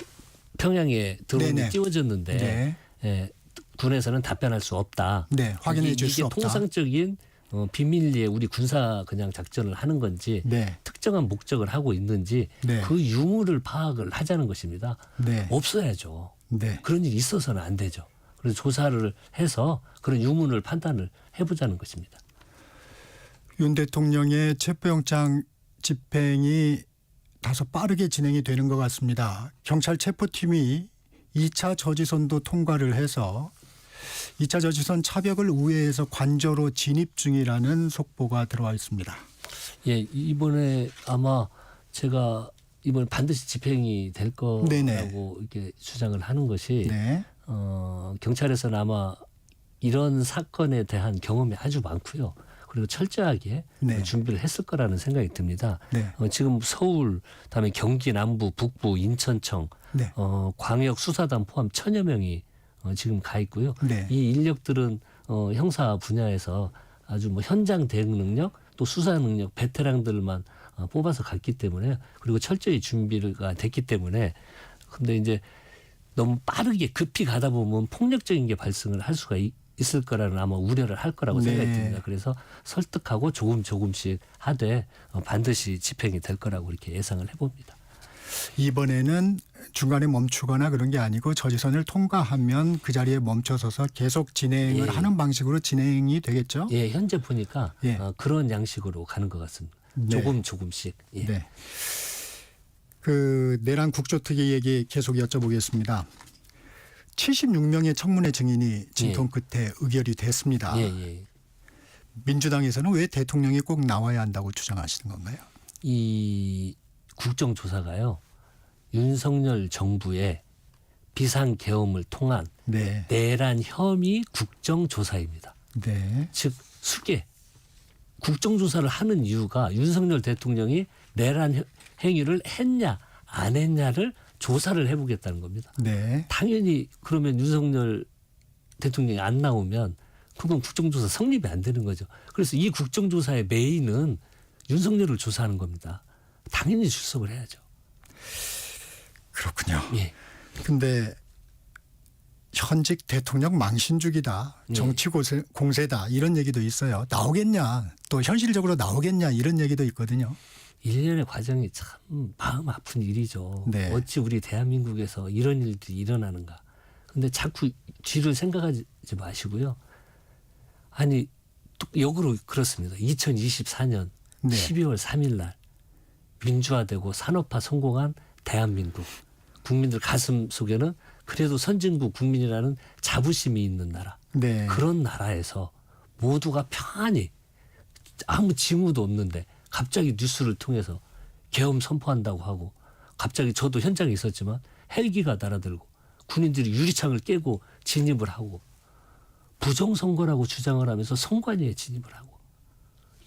평양에 드론이 네네. 띄워졌는데 네. 예, 군에서는 답변할 수 없다. 네, 확인해 줄 수 이게 없다. 통상적인 비밀리에 우리 군사 그냥 작전을 하는 건지 네. 특정한 목적을 하고 있는지 네. 그 유무를 파악을 하자는 것입니다. 네. 없어야죠. 네. 그런 일이 있어서는 안 되죠. 그래서 조사를 해서 그런 유문을 판단을 해보자는 것입니다. 윤 대통령의 체포영장 집행이 다소 빠르게 진행이 되는 것 같습니다. 경찰 체포팀이 2차 저지선도 통과를 해서 2차 저지선 차벽을 우회해서 관저로 진입 중이라는 속보가 들어와 있습니다. 예, 이번에 아마 제가 이번에 반드시 집행이 될 거라고 네네. 이렇게 주장을 하는 것이 네. 경찰에서는 아마 이런 사건에 대한 경험이 아주 많고요. 그리고 철저하게 네. 준비를 했을 거라는 생각이 듭니다. 네. 지금 서울, 그다음에 경기 남부, 북부, 인천청, 네. 광역 수사단 포함 1000여 명이 지금 가 있고요. 네. 이 인력들은 형사 분야에서 아주 뭐 현장 대응 능력 또 수사 능력 베테랑들만 뽑아서 갔기 때문에 그리고 철저히 준비가 됐기 때문에 근데 이제 너무 빠르게 급히 가다 보면 폭력적인 게 발생을 할 수가 있을 거라는 아마 우려를 할 거라고 네. 생각이 듭니다. 그래서 설득하고 조금씩 하되 반드시 집행이 될 거라고 이렇게 예상을 해봅니다. 이번에는 중간에 멈추거나 그런 게 아니고 저지선을 통과하면 그 자리에 멈춰서서 계속 진행을 예. 하는 방식으로 진행이 되겠죠? 예, 현재 보니까 예. 그런 양식으로 가는 것 같습니다. 네. 조금씩. 예. 네. 그 내란 국조특위 얘기 계속 여쭤보겠습니다. 76명의 청문회 증인이 진통 끝에 의결이 됐습니다. 예. 민주당에서는 왜 대통령이 꼭 나와야 한다고 주장하시는 건가요? 이 국정조사가요. 윤석열 정부의 비상계엄을 통한 네. 내란 혐의 국정조사입니다. 네. 즉 수계 국정조사를 하는 이유가 윤석열 대통령이 내란 행위를 했냐 안 했냐를 조사를 해보겠다는 겁니다. 네. 당연히 그러면 윤석열 대통령이 안 나오면 그건 국정조사 성립이 안 되는 거죠. 그래서 이 국정조사의 메인은 윤석열을 조사하는 겁니다. 당연히 출석을 해야죠. 그렇군요. 예. 근데 현직 대통령 망신주기다. 네. 정치 공세다. 이런 얘기도 있어요. 나오겠냐. 또 현실적으로 나오겠냐. 이런 얘기도 있거든요. 일련의 과정이 참 마음 아픈 일이죠. 네. 어찌 우리 대한민국에서 이런 일들이 일어나는가. 근데 자꾸 뒤를 생각하지 마시고요. 아니 또 역으로 그렇습니다. 2024년 네. 12월 3일 날 민주화되고 산업화 성공한 대한민국. 국민들 가슴 속에는 그래도 선진국 국민이라는 자부심이 있는 나라. 네. 그런 나라에서 모두가 평안히 아무 징후도 없는데 갑자기 뉴스를 통해서 계엄 선포한다고 하고 갑자기 저도 현장에 있었지만 헬기가 날아들고 군인들이 유리창을 깨고 진입을 하고 부정선거라고 주장을 하면서 선관위에 진입을 하고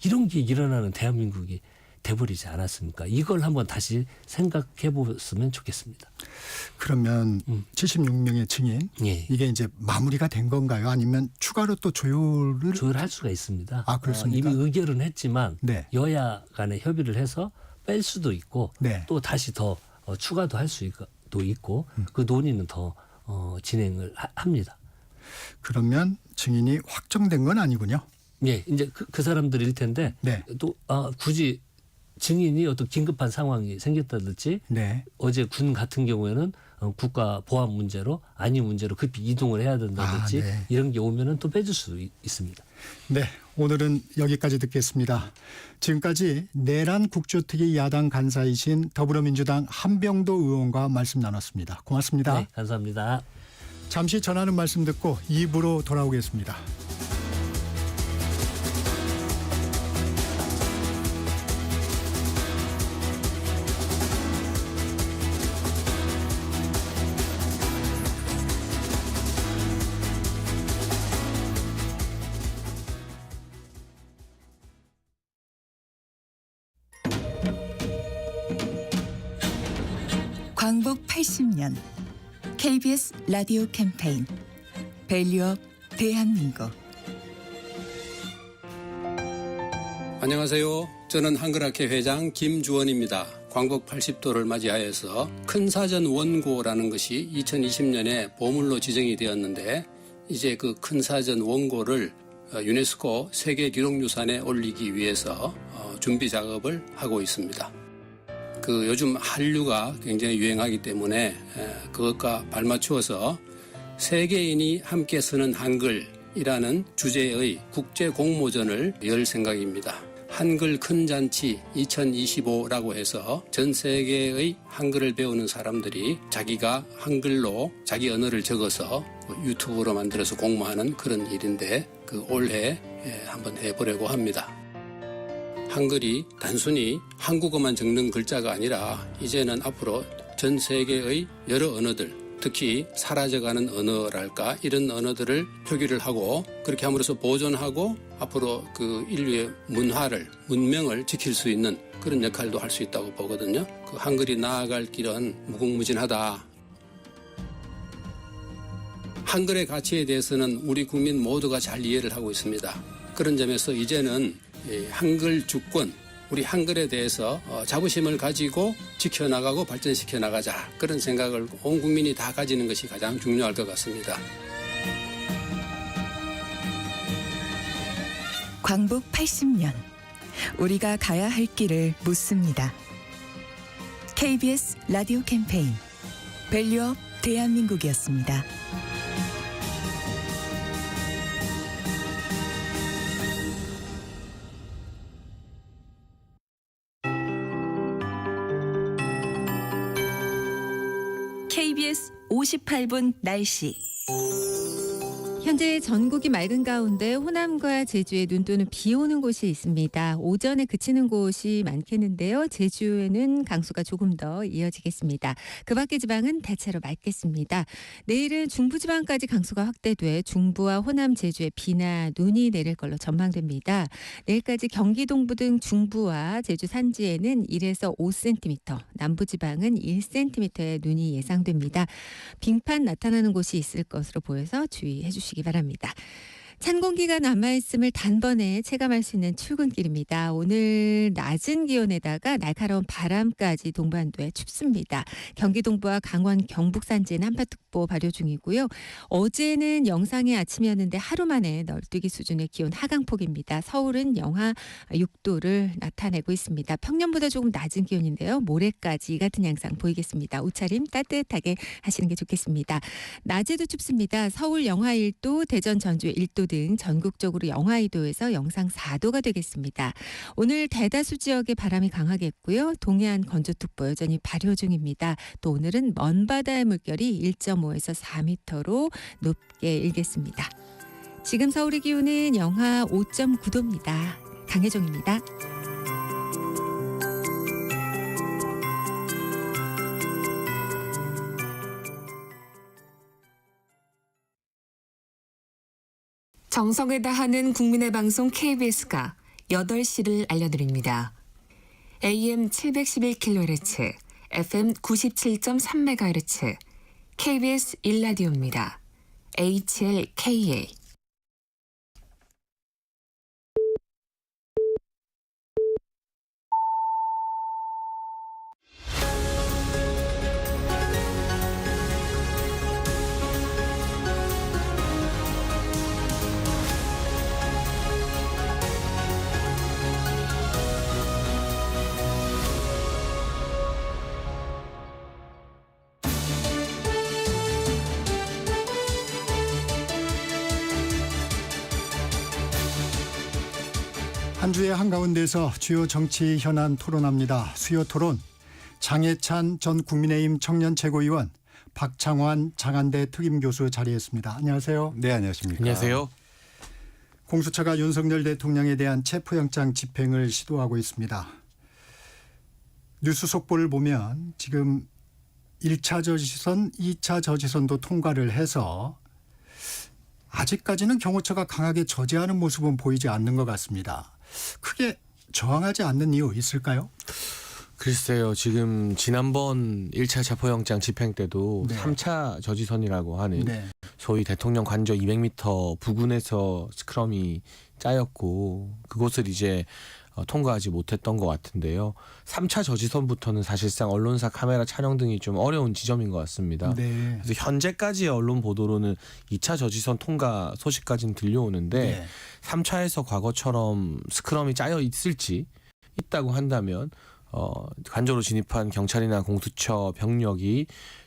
이런 게 일어나는 대한민국이 돼버리지 않았습니까? 이걸 한번 다시 생각해 보셨으면 좋겠습니다. 그러면 76명의 증인 예. 이게 이제 마무리가 된 건가요? 아니면 추가로 또 조율을 조율할 수가 있습니다. 아, 그렇습니까? 이미 의결은 했지만 네. 여야 간에 협의를 해서 뺄 수도 있고 네. 또 다시 더 추가도 할 수도 있고 그 논의는 더 진행을 합니다. 그러면 증인이 확정된 건 아니군요. 예, 이제 그 사람들일 텐데 네. 또 굳이 증인이 어떤 긴급한 상황이 생겼다든지 네. 어제 군 같은 경우에는 국가 보안 문제로 안위 문제로 급히 이동을 해야 된다든지 아, 네. 이런 게 오면은 또 빼줄 수도 있습니다. 네, 오늘은 여기까지 듣겠습니다. 지금까지 내란 국조특위 야당 간사이신 더불어민주당 한병도 의원과 말씀 나눴습니다. 고맙습니다. 네, 감사합니다. 잠시 전하는 말씀 듣고 2부로 돌아오겠습니다. 광복 80년 KBS 라디오 캠페인 밸류업 대한민국. 안녕하세요. 저는 한글학회 회장 김주원입니다. 광복 80도를 맞이하여서 큰사전 원고라는 것이 2020년에 보물로 지정이 되었는데 이제 그 큰사전 원고를 유네스코 세계기록유산에 올리기 위해서 준비 작업을 하고 있습니다. 요즘 한류가 굉장히 유행하기 때문에 그것과 발맞추어서 세계인이 함께 쓰는 한글이라는 주제의 국제 공모전을 열 생각입니다. 한글 큰 잔치 2025라고 해서 전 세계의 한글을 배우는 사람들이 자기가 한글로 자기 언어를 적어서 유튜브로 만들어서 공모하는 그런 일인데 올해 한번 해보려고 합니다. 한글이 단순히 한국어만 적는 글자가 아니라 이제는 앞으로 전 세계의 여러 언어들, 특히 사라져가는 언어랄까 이런 언어들을 표기를 하고 그렇게 함으로써 보존하고 앞으로 인류의 문명을 지킬 수 있는 그런 역할도 할 수 있다고 보거든요. 한글이 나아갈 길은 무궁무진하다. 한글의 가치에 대해서는 우리 국민 모두가 잘 이해를 하고 있습니다. 그런 점에서 이제는 한글 주권, 우리 한글에 대해서 자부심을 가지고 지켜나가고 발전시켜 나가자. 그런 생각을 온 국민이 다 가지는 것이 가장 중요할 것 같습니다. 광복 80년 우리가 가야 할 길을 묻습니다. KBS 라디오 캠페인 밸류업 대한민국이었습니다. KBS 58분 날씨. 현재 전국이 맑은 가운데 호남과 제주에 눈 또는 비 오는 곳이 있습니다. 오전에 그치는 곳이 많겠는데요. 제주에는 강수가 조금 더 이어지겠습니다. 그 밖의 지방은 대체로 맑겠습니다. 내일은 중부지방까지 강수가 확대돼 중부와 호남, 제주에 비나 눈이 내릴 걸로 전망됩니다. 내일까지 경기 동부 등 중부와 제주 산지에는 1에서 5cm, 남부지방은 1cm의 눈이 예상됩니다. 빙판 나타나는 곳이 있을 것으로 보여서 주의해 주시기 바랍니다. 찬 공기가 남아있음을 단번에 체감할 수 있는 출근길입니다. 오늘 낮은 기온에다가 날카로운 바람까지 동반도에 춥습니다. 경기 동부와 강원 경북 산지는 한파특보 발효 중이고요. 어제는 영상의 아침이었는데 하루 만에 널뛰기 수준의 기온 하강폭입니다. 서울은 영하 6도를 나타내고 있습니다. 평년보다 조금 낮은 기온인데요. 모레까지 이 같은 양상 보이겠습니다. 옷차림 따뜻하게 하시는 게 좋겠습니다. 낮에도 춥습니다. 서울 영하 1도, 대전 전주 1도 등 전국적으로 영하 2도에서 영상 4도가 되겠습니다. 오늘 대다수 지역에 바람이 강하겠고요. 동해안 건조특보 여전히 발효 중입니다. 또 오늘은 먼바다의 물결이 1.5에서 4m로 높게 일겠습니다. 지금 서울의 기온은 영하 5.9도입니다. 강혜정입니다. 정성을 다하는 국민의 방송 KBS가 8시를 알려드립니다. AM 711kHz, FM 97.3MHz, KBS 1라디오입니다. HLKA. 한 주의 한가운데서 주요 정치 현안 토론합니다. 수요 토론 장해찬 전 국민의힘 청년 최고위원, 박창환 장안대 특임교수 자리했습니다. 안녕하세요. 네, 안녕하십니까. 안녕하세요. 공수처가 윤석열 대통령에 대한 체포영장 집행을 시도하고 있습니다. 뉴스 속보를 보면 지금 1차 저지선, 2차 저지선도 통과를 해서 아직까지는 경호처가 강하게 저지하는 모습은 보이지 않는 것 같습니다. 크게 저항하지 않는 이유 있을까요? 글쎄요. 지금 지난번 1차 체포영장 집행 때도 네. 3차 저지선이라고 하는 네. 소위 대통령 관저 200m 부근에서 스크럼이 짜였고 그곳을 이제 통과하지 못했던 것 같은데요. 3차 저지선부터는 사실상 언론사 카메라 촬영 등이 좀 어려운 지점인 것 같습니다. 네. 그래서 현재까지의 언론 보도로는 2차 저지선 통과 소식까지는 들려오는데 네. 3차에서 과거처럼 스크럼이 짜여 있다고 한다면 관저로 진입한 경찰이나 공수처 병력이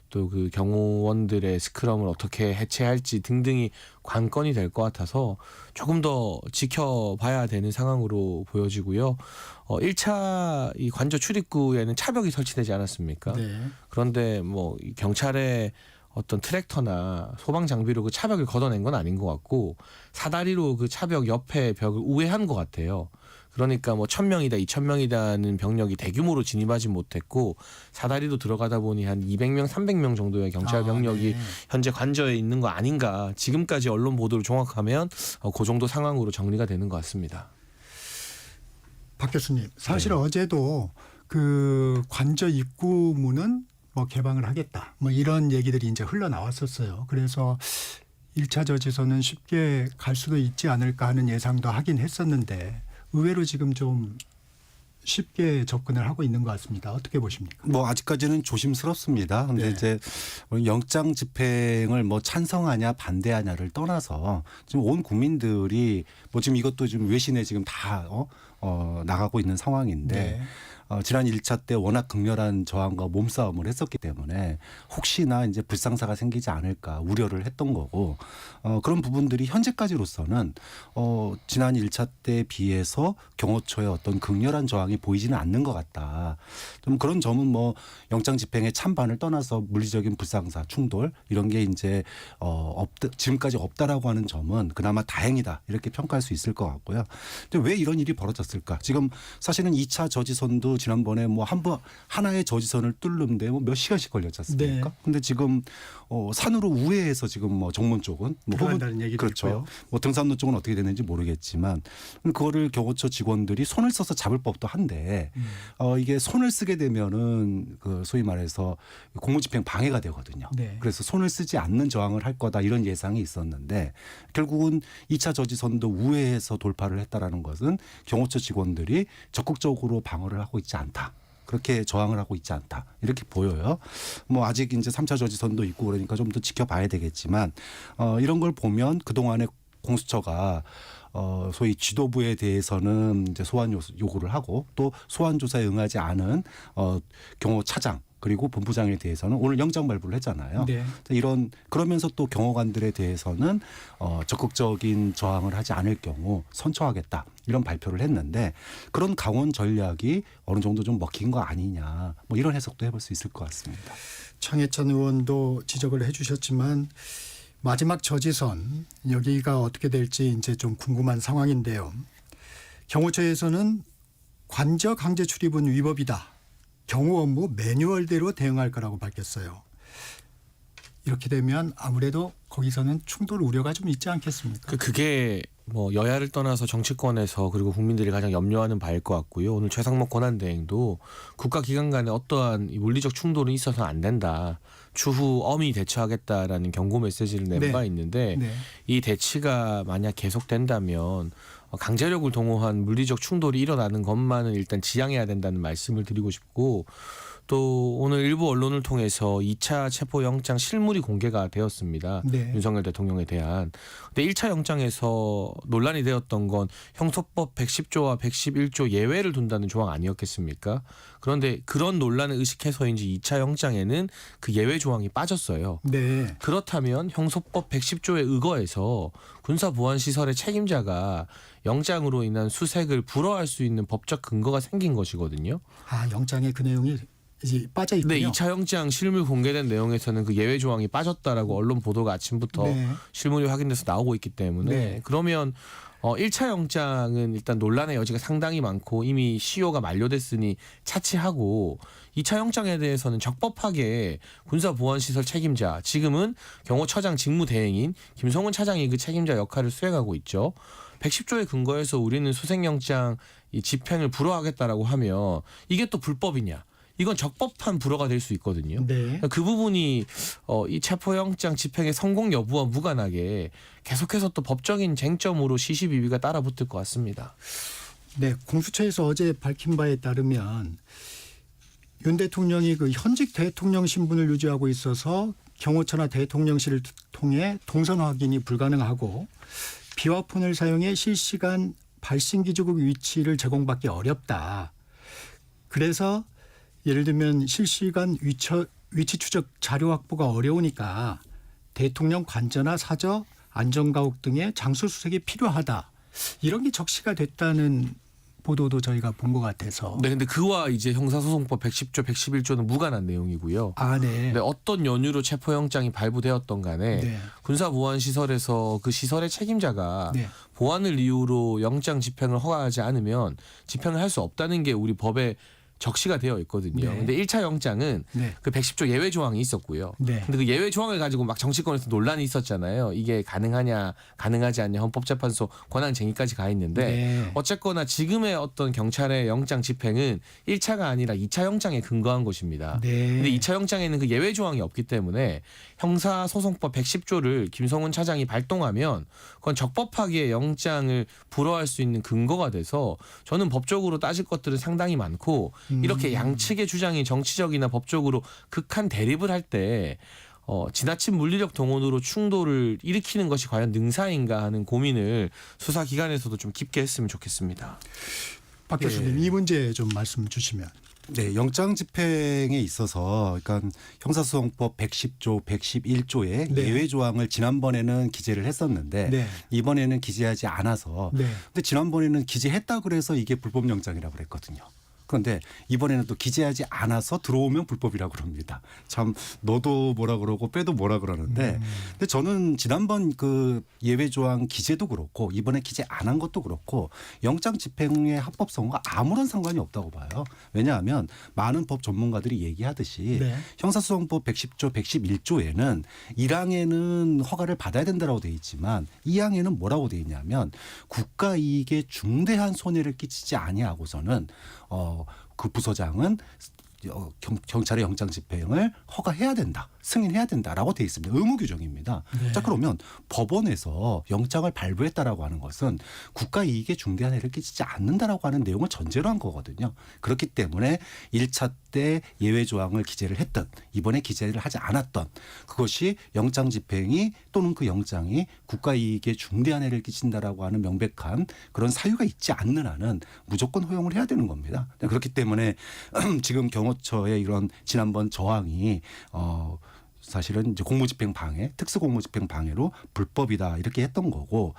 또 그 경호원들의 스크럼을 어떻게 해체할지 등등이 관건이 될 것 같아서 조금 더 지켜봐야 되는 상황으로 보여지고요. 1차 이 관저 출입구에는 차벽이 설치되지 않았습니까? 네. 그런데 뭐 이 경찰의 어떤 트랙터나 소방 장비로 그 차벽을 걷어낸 건 아닌 것 같고 사다리로 그 차벽 옆에 벽을 우회한 것 같아요. 그러니까 뭐 1,000명이다, 2,000명이다는 병력이 대규모로 진입하지 못했고 사다리로 들어가다 보니 한 200명, 300명 정도의 경찰 병력이 네. 현재 관저에 있는 거 아닌가. 지금까지 언론 보도를 종합하면 그 정도 상황으로 정리가 되는 것 같습니다. 박 교수님, 사실 네. 어제도 그 관저 입구 문은 뭐 개방을 하겠다, 뭐 이런 얘기들이 이제 흘러나왔었어요. 그래서 1차 저지선은 쉽게 갈 수도 있지 않을까 하는 예상도 하긴 했었는데 의외로 지금 좀 쉽게 접근을 하고 있는 것 같습니다. 어떻게 보십니까? 뭐 아직까지는 조심스럽습니다. 근데 네. 이제 영장 집행을 뭐 찬성하냐 반대하냐를 떠나서 지금 온 국민들이 뭐 지금 이것도 지금 외신에 지금 다 나가고 있는 상황인데 네. 지난 1차 때 워낙 극렬한 저항과 몸싸움을 했었기 때문에 혹시나 이제 불상사가 생기지 않을까 우려를 했던 거고 그런 부분들이 현재까지로서는 지난 1차 때에 비해서 경호처의 어떤 극렬한 저항이 보이지는 않는 것 같다. 좀 그런 점은 뭐 영장 집행의 찬반을 떠나서 물리적인 불상사 충돌 이런 게 이제 지금까지 없다라고 하는 점은 그나마 다행이다 이렇게 평가할 수 있을 것 같고요. 근데 왜 이런 일이 벌어졌을까? 지금 사실은 2차 저지선도 지난번에 뭐 하나의 저지선을 뚫는데 뭐 몇 시간씩 걸렸지 않습니까? 네. 근데 지금 산으로 우회해서 지금 뭐 정문 쪽은 뭐 들어간다는 얘기도 그렇죠. 있고요. 뭐 등산로 쪽은 어떻게 되는지 모르겠지만 그거를 경호처 직원들이 손을 써서 잡을 법도 한데 이게 손을 쓰게 되면은 그 소위 말해서 공무집행 방해가 되거든요. 네. 그래서 손을 쓰지 않는 저항을 할 거다 이런 예상이 있었는데 결국은 2차 저지선도 우회해서 돌파를 했다라는 것은 경호처 직원들이 적극적으로 방어를 하고 있지 않다. 그렇게 저항을 하고 있지 않다. 이렇게 보여요. 뭐 아직 이제 3차 저지선도 있고 그러니까 좀 더 지켜봐야 되겠지만 이런 걸 보면 그동안에 공수처가 소위 지도부에 대해서는 이제 소환 요구를 하고 또 소환 조사에 응하지 않은 경호차장 그리고 본부장에 대해서는 오늘 영장 발부를 했잖아요. 네. 그러면서 또 경호관들에 대해서는 적극적인 저항을 하지 않을 경우 선처하겠다 이런 발표를 했는데 그런 강원 전략이 어느 정도 좀 먹힌 거 아니냐 뭐 이런 해석도 해볼 수 있을 것 같습니다. 장해찬 의원도 지적을 해주셨지만 마지막 저지선 여기가 어떻게 될지 이제 좀 궁금한 상황인데요. 경호처에서는 관저 강제 출입은 위법이다. 경호 업무 매뉴얼대로 대응할 거라고 밝혔어요. 이렇게 되면 아무래도 거기서는 충돌 우려가 좀 있지 않겠습니까? 그게 뭐 여야를 떠나서 정치권에서 그리고 국민들이 가장 염려하는 바일 것 같고요. 오늘 최상목 권한대행도 국가기관 간에 어떠한 이 물리적 충돌은 있어서는 안 된다. 추후 엄히 대처하겠다라는 경고 메시지를 낸 네. 바 있는데 네. 이 대치가 만약 계속된다면 강제력을 동원한 물리적 충돌이 일어나는 것만은 일단 지양해야 된다는 말씀을 드리고 싶고, 또 오늘 일부 언론을 통해서 2차 체포영장 실물이 공개가 되었습니다. 네. 윤석열 대통령에 대한. 근데 1차 영장에서 논란이 되었던 건 형소법 110조와 111조 예외를 둔다는 조항 아니었겠습니까? 그런데 그런 논란을 의식해서인지 2차 영장에는 그 예외 조항이 빠졌어요. 네. 그렇다면 형소법 110조에 의거해서 군사보안시설의 책임자가 영장으로 인한 수색을 불허할 수 있는 법적 근거가 생긴 것이거든요. 아, 영장에 그 내용이 이제 빠져 있군요. 네, 2차 영장 실물 공개된 내용에서는 그 예외 조항이 빠졌다라고 언론 보도가 아침부터 네. 실물이 확인돼서 나오고 있기 때문에 네. 그러면 1차 영장은 일단 논란의 여지가 상당히 많고 이미 시효가 만료됐으니 차치하고 2차 영장에 대해서는 적법하게 군사보안시설 책임자, 지금은 경호처장 직무대행인 김성훈 차장이 그 책임자 역할을 수행하고 있죠. 110조에 근거해서 우리는 수색영장 이 집행을 불허하겠다라고 하면 이게 또 불법이냐? 이건 적법한 불허가 될 수 있거든요. 네. 그 부분이 이 체포영장 집행의 성공 여부와 무관하게 계속해서 또 법적인 쟁점으로 시시비비가 따라붙을 것 같습니다. 네, 공수처에서 어제 밝힌 바에 따르면 윤 대통령이 그 현직 대통령 신분을 유지하고 있어서 경호처나 대통령실을 통해 동선 확인이 불가능하고 비화폰을 사용해 실시간 발신 기지국 위치를 제공받기 어렵다. 그래서 예를 들면 실시간 위치 추적 자료 확보가 어려우니까 대통령 관저나 사저, 안전가옥 등의 장소 수색이 필요하다. 이런 게 적시가 됐다는 보도도 저희가 본 것 같아서. 네, 근데 그와 이제 형사소송법 110조, 111조는 무관한 내용이고요. 아, 네. 네, 어떤 연유로 체포영장이 발부되었던 간에 네. 군사보안시설에서 그 시설의 책임자가 네. 보안을 이유로 영장 집행을 허가하지 않으면 집행을 할 수 없다는 게 우리 법에 적시가 되어 있거든요. 네. 근데 1차 영장은 네. 그 110조 예외 조항이 있었고요. 네. 근데 그 예외 조항을 가지고 막 정치권에서 논란이 있었잖아요. 이게 가능하냐, 가능하지 않냐, 헌법재판소 권한 쟁의까지 가 있는데 네. 어쨌거나 지금의 어떤 경찰의 영장 집행은 1차가 아니라 2차 영장에 근거한 것입니다. 네. 근데 2차 영장에는 그 예외 조항이 없기 때문에 형사소송법 110조를 김성훈 차장이 발동하면 그건 적법하게 영장을 불허할 수 있는 근거가 돼서 저는 법적으로 따질 것들은 상당히 많고 이렇게 양측의 주장이 정치적이나 법적으로 극한 대립을 할 때 지나친 물리력 동원으로 충돌을 일으키는 것이 과연 능사인가 하는 고민을 수사기관에서도 좀 깊게 했으면 좋겠습니다. 박 교수님 이 문제 좀 말씀 주시면. 네, 영장 집행에 있어서 그러니까 형사소송법 110조, 111조의 네. 예외 조항을 지난번에는 기재를 했었는데 네. 이번에는 기재하지 않아서 네. 근데 지난번에는 기재했다 그래서 이게 불법 영장이라고 그랬거든요. 그런데 이번에는 또 기재하지 않아서 들어오면 불법이라고 그럽니다. 참 너도 뭐라 그러고 빼도 뭐라 그러는데 근데 저는 지난번 그 예외 조항 기재도 그렇고 이번에 기재 안 한 것도 그렇고 영장 집행의 합법성과 아무런 상관이 없다고 봐요. 왜냐하면 많은 법 전문가들이 얘기하듯이 네. 형사소송법 110조, 111조에는 1항에는 허가를 받아야 된다고 돼 있지만 2항에는 뭐라고 돼 있냐면 국가 이익에 중대한 손해를 끼치지 아니하고서는 그 부서장은 경찰의 영장 집행을 허가해야 된다. 승인해야 된다라고 돼 있습니다. 의무 규정입니다. 네. 자, 그러면 법원에서 영장을 발부했다라고 하는 것은 국가 이익에 중대한 해를 끼치지 않는다라고 하는 내용을 전제로 한 거거든요. 그렇기 때문에 1차 때 예외 조항을 기재를 했던 이번에 기재를 하지 않았던 그것이 영장 집행이 또는 그 영장이 국가 이익에 중대한 해를 끼친다라고 하는 명백한 그런 사유가 있지 않는 한은 무조건 허용을 해야 되는 겁니다. 그렇기 때문에 지금 경호처의 이런 지난번 저항이 사실은 이제 공무집행 방해, 특수공무집행 방해로 불법이다 이렇게 했던 거고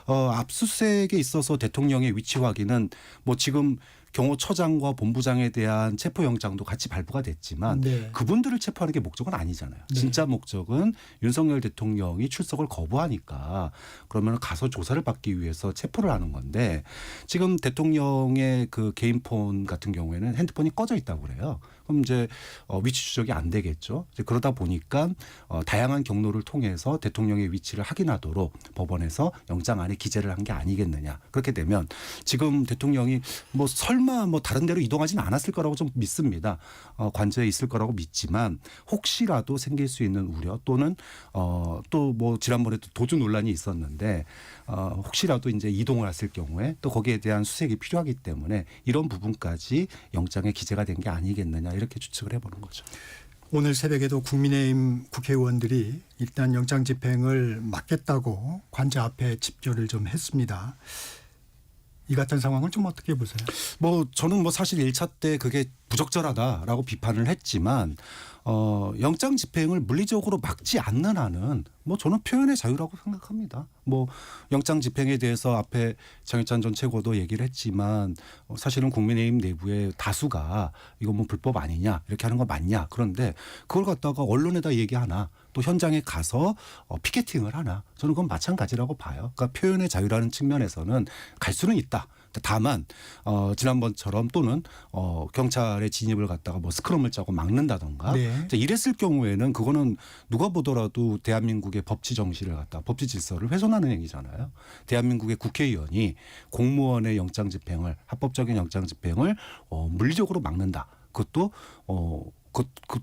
압수수색에 있어서 대통령의 위치 확인은 뭐 지금 경호처장과 본부장에 대한 체포영장도 같이 발부가 됐지만 네. 그분들을 체포하는 게 목적은 아니잖아요. 네. 진짜 목적은 윤석열 대통령이 출석을 거부하니까 그러면 가서 조사를 받기 위해서 체포를 하는 건데 지금 대통령의 그 개인 폰 같은 경우에는 핸드폰이 꺼져 있다고 그래요. 그럼 이제 위치 추적이 안 되겠죠. 이제 그러다 보니까 다양한 경로를 통해서 대통령의 위치를 확인하도록 법원에서 영장 안에 기재를 한 게 아니겠느냐. 그렇게 되면 지금 대통령이 뭐 설마 뭐 다른 데로 이동하지는 않았을 거라고 좀 믿습니다. 관저에 있을 거라고 믿지만 혹시라도 생길 수 있는 우려 또는 또 뭐 지난번에도 도주 논란이 있었는데 혹시라도 이제 이동을 했을 경우에 또 거기에 대한 수색이 필요하기 때문에 이런 부분까지 영장에 기재가 된 게 아니겠느냐 이렇게 추측을 해보는 거죠. 오늘 새벽에도 국민의힘 국회의원들이 일단 영장 집행을 막겠다고 관저 앞에 집결을 좀 했습니다. 이 같은 상황을 좀 어떻게 보세요? 뭐 저는 뭐 사실 1차 때 그게 부적절하다라고 비판을 했지만 영장 집행을 물리적으로 막지 않는 한은 뭐 저는 표현의 자유라고 생각합니다. 뭐 영장 집행에 대해서 앞에 장해찬 전 최고도 얘기를 했지만 사실은 국민의힘 내부의 다수가 이거 뭐 불법 아니냐 이렇게 하는 거 맞냐. 그런데 그걸 갖다가 언론에다 얘기하나 또 현장에 가서 피켓팅을 하나 저는 그건 마찬가지라고 봐요. 그러니까 표현의 자유라는 측면에서는 갈 수는 있다. 다만 지난번처럼 또는 경찰의 진입을 갖다가 뭐 스크럼을 짜고 막는다던가 네. 이랬을 경우에는 그거는 누가 보더라도 대한민국의 법치 정신을 갖다 법치 질서를 훼손하는 행위잖아요. 대한민국의 국회의원이 공무원의 영장 집행을 합법적인 영장 집행을 물리적으로 막는다. 그것도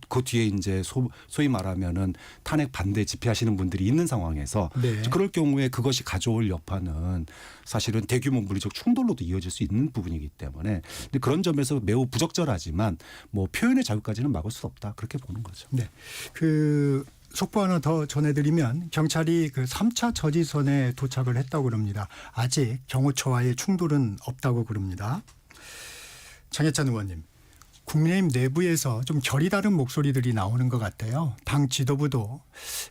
그 뒤에 이제 소위 말하면은 탄핵 반대 집회하시는 분들이 있는 상황에서 네. 그럴 경우에 그것이 가져올 여파는 사실은 대규모 물리적 충돌로도 이어질 수 있는 부분이기 때문에 근데 그런 점에서 매우 부적절하지만 뭐 표현의 자유까지는 막을 수 없다 그렇게 보는 거죠. 네. 그 속보 하나 더 전해드리면 경찰이 그 3차 저지선에 도착을 했다고 그럽니다. 아직 경호처와의 충돌은 없다고 그럽니다. 장해찬 의원님. 국민의힘 내부에서 좀 결이 다른 목소리들이 나오는 것 같아요. 당 지도부도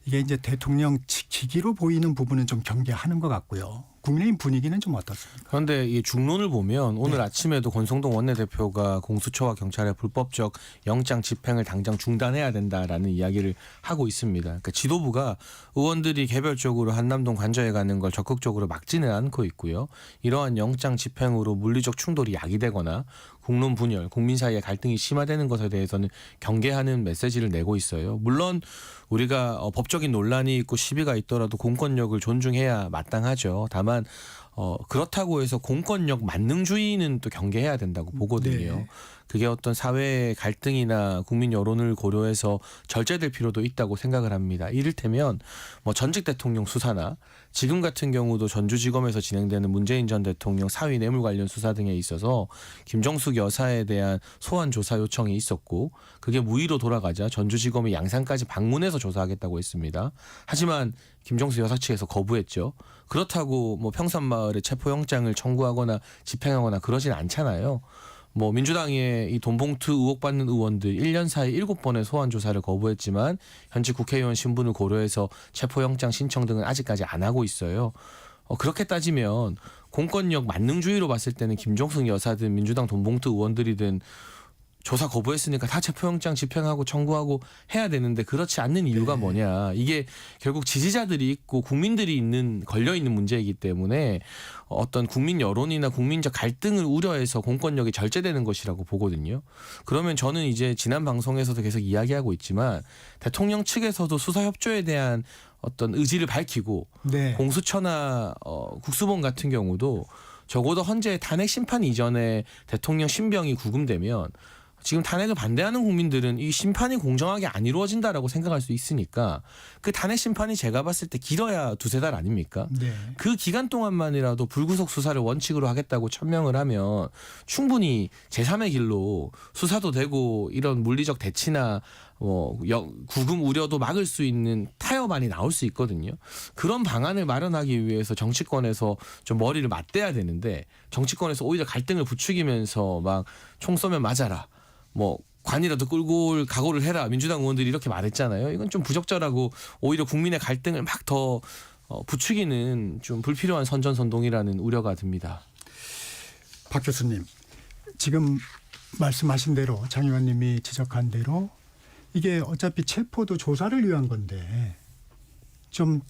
이게 이제 대통령 지키기로 보이는 부분은 좀 경계하는 것 같고요. 국민의힘 분위기는 좀 어떻습니까? 그런데 이 중론을 보면 오늘 네. 아침에도 권성동 원내대표가 공수처와 경찰의 불법적 영장 집행을 당장 중단해야 된다라는 이야기를 하고 있습니다. 그러니까 지도부가 의원들이 개별적으로 한남동 관저에 가는 걸 적극적으로 막지는 않고 있고요. 이러한 영장 집행으로 물리적 충돌이 야기되거나 국론 분열, 국민 사이의 갈등이 심화되는 것에 대해서는 경계하는 메시지를 내고 있어요. 물론 우리가 법적인 논란이 있고 시비가 있더라도 공권력을 존중해야 마땅하죠. 다만 그렇다고 해서 공권력 만능주의는 또 경계해야 된다고 보거든요. 네. 그게 어떤 사회의 갈등이나 국민 여론을 고려해서 절제될 필요도 있다고 생각을 합니다. 이를테면 뭐 전직 대통령 수사나 지금 같은 경우도 전주지검에서 진행되는 문재인 전 대통령 사위 뇌물 관련 수사 등에 있어서 김정숙 여사에 대한 소환 조사 요청이 있었고 그게 무의로 돌아가자 전주지검이 양산까지 방문해서 조사하겠다고 했습니다. 하지만 김정숙 여사 측에서 거부했죠. 그렇다고 뭐 평산마을에 체포영장을 청구하거나 집행하거나 그러진 않잖아요. 뭐 민주당의 이 돈봉투 의혹 받는 의원들 1년 사이 7번의 소환 조사를 거부했지만 현직 국회의원 신분을 고려해서 체포영장 신청 등은 아직까지 안 하고 있어요. 그렇게 따지면 공권력 만능주의로 봤을 때는 김종숙 여사든 민주당 돈봉투 의원들이든 조사 거부했으니까 다 체포영장 집행하고 청구하고 해야 되는데 그렇지 않는 이유가 뭐냐. 이게 결국 지지자들이 있고 국민들이 걸려있는 문제이기 때문에 어떤 국민 여론이나 국민적 갈등을 우려해서 공권력이 절제되는 것이라고 보거든요. 그러면 저는 이제 지난 방송에서도 계속 이야기하고 있지만 대통령 측에서도 수사협조에 대한 어떤 의지를 밝히고 네. 공수처나 국수본 같은 경우도 적어도 헌재 탄핵 심판 이전에 대통령 신병이 구금되면 지금 탄핵을 반대하는 국민들은 이 심판이 공정하게 안 이루어진다라고 생각할 수 있으니까 그 탄핵 심판이 제가 봤을 때 길어야 2-3달 아닙니까? 네. 그 기간 동안만이라도 불구속 수사를 원칙으로 하겠다고 천명을 하면 충분히 제3의 길로 수사도 되고 이런 물리적 대치나 구금 우려도 막을 수 있는 타협안이 나올 수 있거든요. 그런 방안을 마련하기 위해서 정치권에서 좀 머리를 맞대야 되는데 정치권에서 오히려 갈등을 부추기면서 막 총 쏘면 맞아라. 뭐 관이라도 끌고 올 각오를 해라. 민주당 의원들이 이렇게 말했잖아요. 이건 좀 부적절하고 오히려 국민의 갈등을 막 더 부추기는 좀 불필요한 선전선동이라는 우려가 듭니다. 박 교수님. 지금 말씀하신 대로 장 의원님이 지적한 대로 이게 어차피 체포도 조사를 위한 건데 좀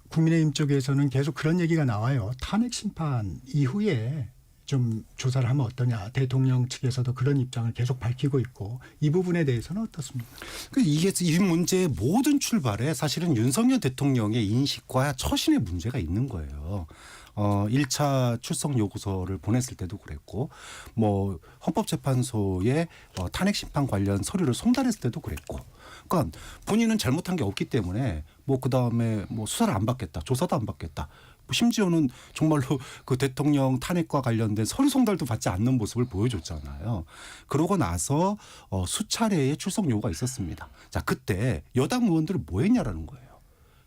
국민의힘 쪽에서는 계속 그런 얘기가 나와요. 탄핵 심판 이후에 좀 조사를 하면 어떠냐. 대통령 측에서도 그런 입장을 계속 밝히고 있고 이 부분에 대해서는 어떻습니까? 이게 이 문제의 모든 출발에 사실은 윤석열 대통령의 인식과 처신의 문제가 있는 거예요. 1차 출석 요구서를 보냈을 때도 그랬고 뭐 헌법재판소에 탄핵 심판 관련 서류를 송달했을 때도 그랬고 그러니까 본인은 잘못한 게 없기 때문에 뭐 그다음에 뭐 수사를 안 받겠다. 조사도 안 받겠다. 심지어는 정말로 그 대통령 탄핵과 관련된 서류 송달도 받지 않는 모습을 보여줬잖아요. 그러고 나서 수차례의 출석 요구가 있었습니다. 자, 그때 여당 의원들은 뭐 했냐라는 거예요.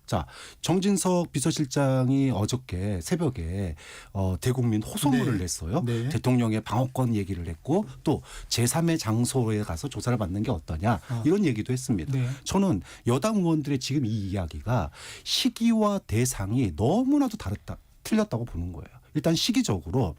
자, 정진석 비서실장이 어저께 새벽에 대국민 호소문을 네. 냈어요. 네. 대통령의 방어권 얘기를 했고 또 제3의 장소에 가서 조사를 받는 게 어떠냐 이런 얘기도 했습니다. 네. 저는 여당 의원들의 지금 이 이야기가 시기와 대상이 너무나도 틀렸다고 보는 거예요. 일단 시기적으로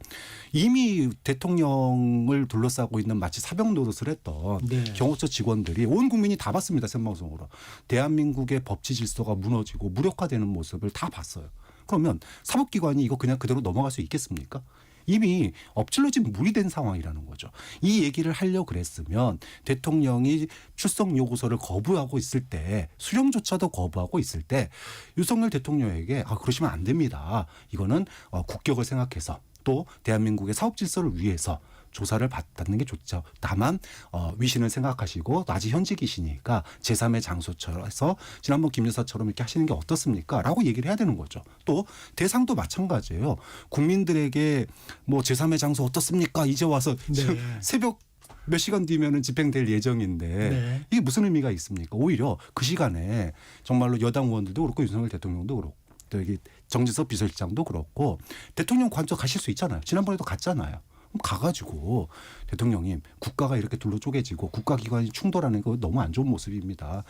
이미 대통령을 둘러싸고 있는 마치 사병 노릇을 했던 네. 경호처 직원들이 온 국민이 다 봤습니다. 생방송으로. 대한민국의 법치 질서가 무너지고 무력화되는 모습을 다 봤어요. 그러면 사법기관이 이거 그냥 그대로 넘어갈 수 있겠습니까? 이미 엎질러진 물이 된 상황이라는 거죠. 이 얘기를 하려고 그랬으면 대통령이 출석 요구서를 거부하고 있을 때 수령조차도 거부하고 있을 때 윤석열 대통령에게 그러시면 안 됩니다. 이거는 국격을 생각해서 또 대한민국의 사법 질서를 위해서 조사를 받는 게 좋죠. 다만 위신을 생각하시고 아직 현직이시니까 제3의 장소처럼해서 지난번 김 여사처럼 이렇게 하시는 게 어떻습니까? 라고 얘기를 해야 되는 거죠. 또 대상도 마찬가지예요. 국민들에게 뭐 제3의 장소 어떻습니까? 이제 와서 네. 새벽 몇 시간 뒤면은 집행될 예정인데 네. 이게 무슨 의미가 있습니까? 오히려 그 시간에 정말로 여당 의원들도 그렇고 윤석열 대통령도 그렇고 또 여기 정진석 비서실장도 그렇고 대통령 관저 가실 수 있잖아요. 지난번에도 갔잖아요. 가가지고 대통령님 국가가 이렇게 둘로 쪼개지고 국가기관이 충돌하는 거 너무 안 좋은 모습입니다.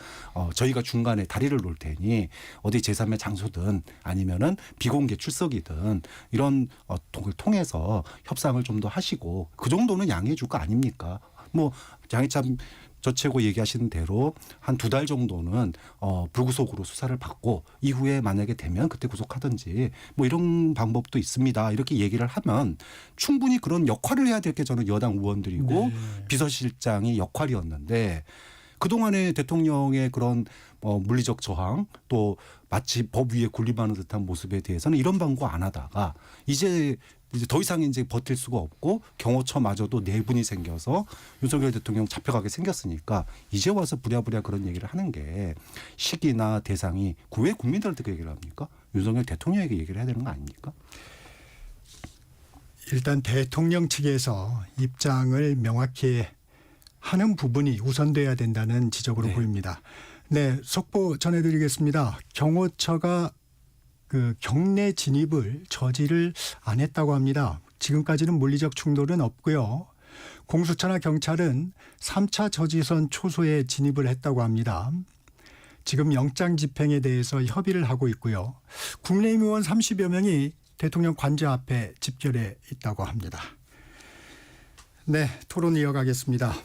저희가 중간에 다리를 놓을 테니 어디 제3의 장소든 아니면은 비공개 출석이든 이런 걸 통해서 협상을 좀 더 하시고 그 정도는 양해해 줄 거 아닙니까? 뭐 양해참 저최고 얘기하시는 대로 한 2달 정도는 불구속으로 수사를 받고 이후에 만약에 되면 그때 구속하든지 뭐 이런 방법도 있습니다. 이렇게 얘기를 하면 충분히 그런 역할을 해야 될 게 저는 여당 의원들이고 네. 비서실장이 역할이었는데 그동안의 대통령의 그런 물리적 저항 또 마치 법 위에 군림하는 듯한 모습에 대해서는 이런 방구 안 하다가 이제 더 이상 이제 버틸 수가 없고 경호처마저도 내분이 생겨서 윤석열 대통령 잡혀가게 생겼으니까 이제 와서 부랴부랴 그런 얘기를 하는 게 시기나 대상이 왜 국민들한테 그 얘기를 합니까? 윤석열 대통령에게 얘기를 해야 되는 거 아닙니까? 일단 대통령 측에서 입장을 명확히 하는 부분이 우선돼야 된다는 지적으로 네. 보입니다. 네, 속보 전해드리겠습니다. 경호처가 그 경내 진입을 저지를 안 했다고 합니다. 지금까지는 물리적 충돌은 없고요. 공수처나 경찰은 3차 저지선 초소에 진입을 했다고 합니다. 지금 영장 집행에 대해서 협의를 하고 있고요. 국민의힘 의원 30여 명이 대통령 관저 앞에 집결해 있다고 합니다. 네, 토론 이어가겠습니다.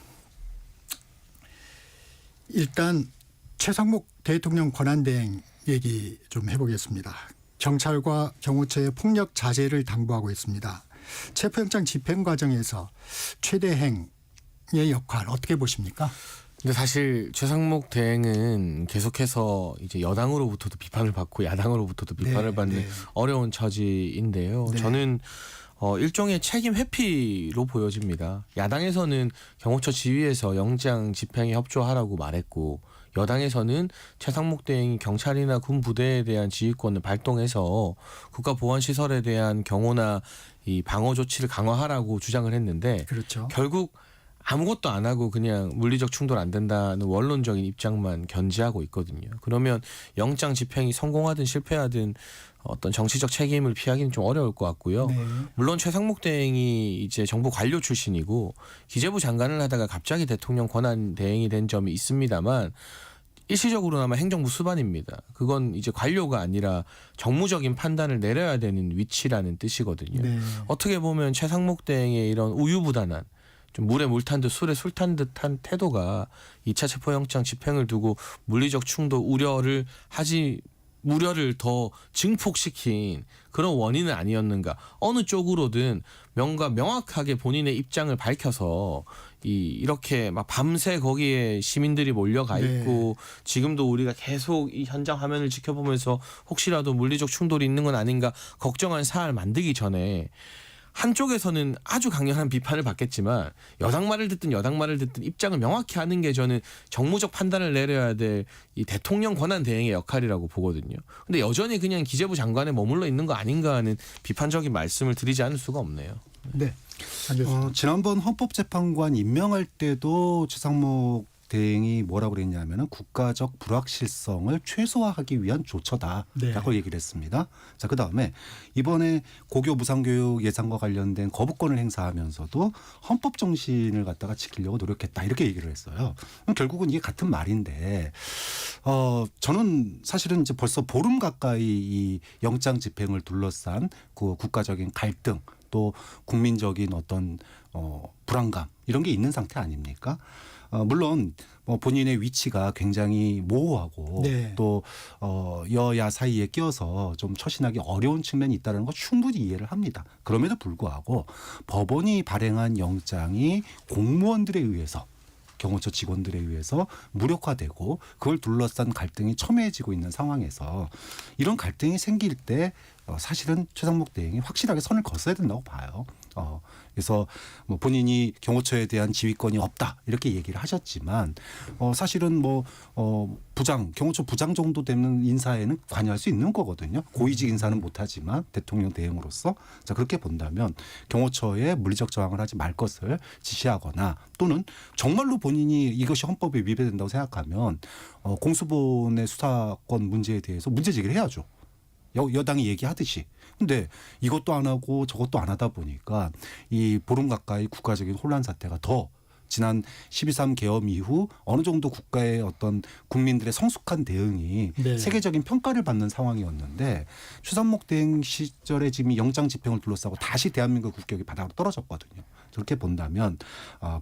일단 최상목 대통령 권한대행 얘기 좀 해보겠습니다. 경찰과 경호처의 폭력 자제를 당부하고 있습니다. 체포영장 집행 과정에서 최대행의 역할 어떻게 보십니까? 근데 사실 최상목 대행은 계속해서 이제 여당으로부터도 비판을 받고 야당으로부터도 비판을 네, 받는 네. 어려운 처지인데요. 네. 저는 일종의 책임 회피로 보여집니다. 야당에서는 경호처 지휘에서 영장 집행에 협조하라고 말했고 여당에서는 최상목 대행이 경찰이나 군 부대에 대한 지휘권을 발동해서 국가보안시설에 대한 경호나 이 방어 조치를 강화하라고 주장을 했는데 그렇죠. 결국 아무것도 안 하고 그냥 물리적 충돌 안 된다는 원론적인 입장만 견지하고 있거든요. 그러면 영장 집행이 성공하든 실패하든 어떤 정치적 책임을 피하기는 좀 어려울 것 같고요. 네. 물론 최상목 대행이 이제 정부 관료 출신이고 기재부 장관을 하다가 갑자기 대통령 권한 대행이 된 점이 있습니다만 일시적으로나마 행정부 수반입니다. 그건 이제 관료가 아니라 정무적인 판단을 내려야 되는 위치라는 뜻이거든요. 네. 어떻게 보면 최상목 대행의 이런 우유부단한 좀 물에 물 탄 듯 술에 술 탄 듯한 태도가 2차 체포영장 집행을 두고 물리적 충돌 우려를 더 증폭시킨 그런 원인은 아니었는가. 어느 쪽으로든 명확하게 본인의 입장을 밝혀서 이렇게 막 밤새 거기에 시민들이 몰려가 있고 지금도 우리가 계속 이 현장 화면을 지켜보면서 혹시라도 물리적 충돌이 있는 건 아닌가 걱정하는 사안을 만들기 전에 한쪽에서는 아주 강력한 비판을 받겠지만 여당 말을 듣든 여당 말을 듣든 입장을 명확히 하는 게 저는 정무적 판단을 내려야 될 이 대통령 권한 대행의 역할이라고 보거든요. 근데 여전히 그냥 기재부 장관에 머물러 있는 거 아닌가 하는 비판적인 말씀을 드리지 않을 수가 없네요. 네. 지난번 헌법재판관 임명할 때도 최상목 대행이 뭐라고 그랬냐면은 국가적 불확실성을 최소화하기 위한 조처다라고 얘기를 했습니다. 자, 그다음에 이번에 고교 무상교육 예산과 관련된 거부권을 행사하면서도 헌법 정신을 갖다가 지키려고 노력했다 이렇게 얘기를 했어요. 결국은 이게 같은 말인데 저는 사실은 이제 벌써 보름 가까이 이 영장 집행을 둘러싼 그 국가적인 갈등 또 국민적인 어떤 불안감 이런 게 있는 상태 아닙니까? 물론 본인의 위치가 굉장히 모호하고 또 여야 사이에 끼어서 좀 처신하기 어려운 측면이 있다는 거 충분히 이해를 합니다. 그럼에도 불구하고 법원이 발행한 영장이 공무원들에 의해서 경호처 직원들에 의해서 무력화되고 그걸 둘러싼 갈등이 첨예해지고 있는 상황에서 이런 갈등이 생길 때 사실은 최상목 대행이 확실하게 선을 그었어야 된다고 봐요. 그래서 뭐 본인이 경호처에 대한 지휘권이 없다 이렇게 얘기를 하셨지만 사실은 경호처 부장 정도 되는 인사에는 관여할 수 있는 거거든요. 고위직 인사는 못하지만 대통령 대행으로서 자 그렇게 본다면 경호처에 물리적 저항을 하지 말 것을 지시하거나 또는 정말로 본인이 이것이 헌법에 위배된다고 생각하면 공수본의 수사권 문제에 대해서 문제 제기를 해야죠. 여당이 얘기하듯이. 근데 이것도 안 하고 저것도 안 하다 보니까 이 보름 가까이 국가적인 혼란 사태가 더 지난 12.3 계엄 이후 어느 정도 국가의 어떤 국민들의 성숙한 대응이 세계적인 평가를 받는 상황이었는데 최상목 대행 시절에 지금 이 영장 집행을 둘러싸고 다시 대한민국 국격이 바닥으로 떨어졌거든요. 그렇게 본다면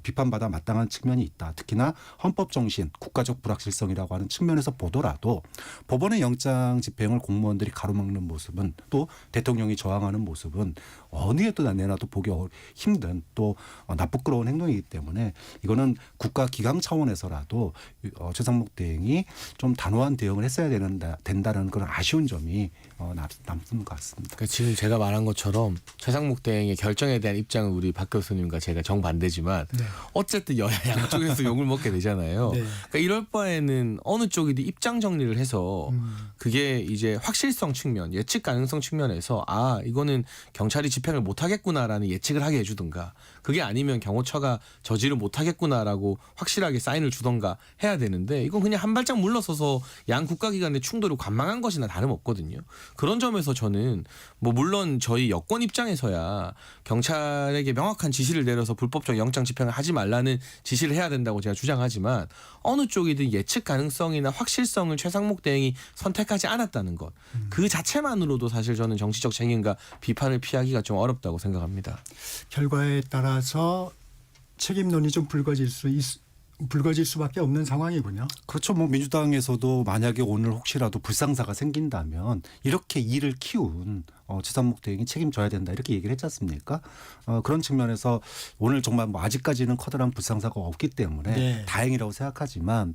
비판받아 마땅한 측면이 있다. 특히나 헌법 정신, 국가적 불확실성이라고 하는 측면에서 보더라도 법원의 영장 집행을 공무원들이 가로막는 모습은 또 대통령이 저항하는 모습은 어디에도 내놔도 보기 힘든 또 나쁘끄러운 행동이기 때문에 이거는 국가 기강 차원에서라도 최상목 대행이 좀 단호한 대응을 했어야 된다는 그런 아쉬운 점이 남는 것 같습니다. 그러니까 지금 제가 말한 것처럼 최상목 대행의 결정에 대한 입장은 우리 박 교수님과 제가 정반대지만 어쨌든 여야 양쪽에서 욕을 먹게 되잖아요. 그러니까 이럴 바에는 어느 쪽이든 입장 정리를 해서 그게 이제 확실성 측면, 예측 가능성 측면에서 이거는 경찰이 집행을 못하겠구나라는 예측을 하게 해주든가 그게 아니면 경호처가 저지를 못하겠구나라고 확실하게 사인을 주던가 해야 되는데 이건 그냥 한 발짝 물러서서 양 국가기관의 충돌을 관망한 것이나 다름없거든요. 그런 점에서 저는 물론 저희 여권 입장에서야 경찰에게 명확한 지시를 내려서 불법적 영장 집행을 하지 말라는 지시를 해야 된다고 제가 주장하지만 어느 쪽이든 예측 가능성이나 확실성을 최상목 대행이 선택하지 않았다는 것 그 자체만으로도 사실 저는 정치적 책임과 비판을 피하기가 좀 어렵다고 생각합니다. 결과에 따라서 책임론이 좀 불거질 수밖에 없는 상황이군요. 그렇죠. 민주당에서도 만약에 오늘 혹시라도 불상사가 생긴다면 이렇게 일을 키운 최상목 대행이 책임져야 된다 이렇게 얘기를 했지 않습니까? 그런 측면에서 오늘 정말 아직까지는 커다란 불상사가 없기 때문에 다행이라고 생각하지만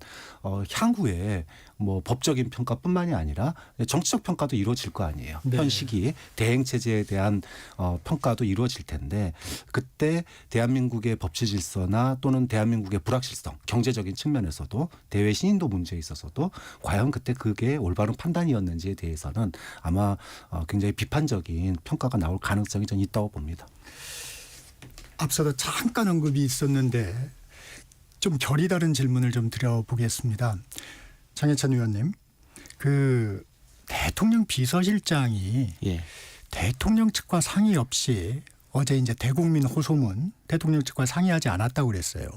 향후에 법적인 평가뿐만이 아니라 정치적 평가도 이루어질 거 아니에요. 현 시기에 대행 체제에 대한 평가도 이루어질 텐데 그때 대한민국의 법치 질서나 또는 대한민국의 불확실성, 경제적인 측면에서도 대외 신인도 문제에 있어서도 과연 그때 그게 올바른 판단이었는지에 대해서는 아마 굉장히 비판적인 평가가 나올 가능성이 좀 있다고 봅니다. 앞서도 잠깐 언급이 있었는데 좀 결이 다른 질문을 좀 드려보겠습니다. 장해찬 의원님, 그 대통령 비서실장이 대통령 측과 상의 없이 어제 이제 대국민 호소문 대통령 측과 상의하지 않았다고 그랬어요.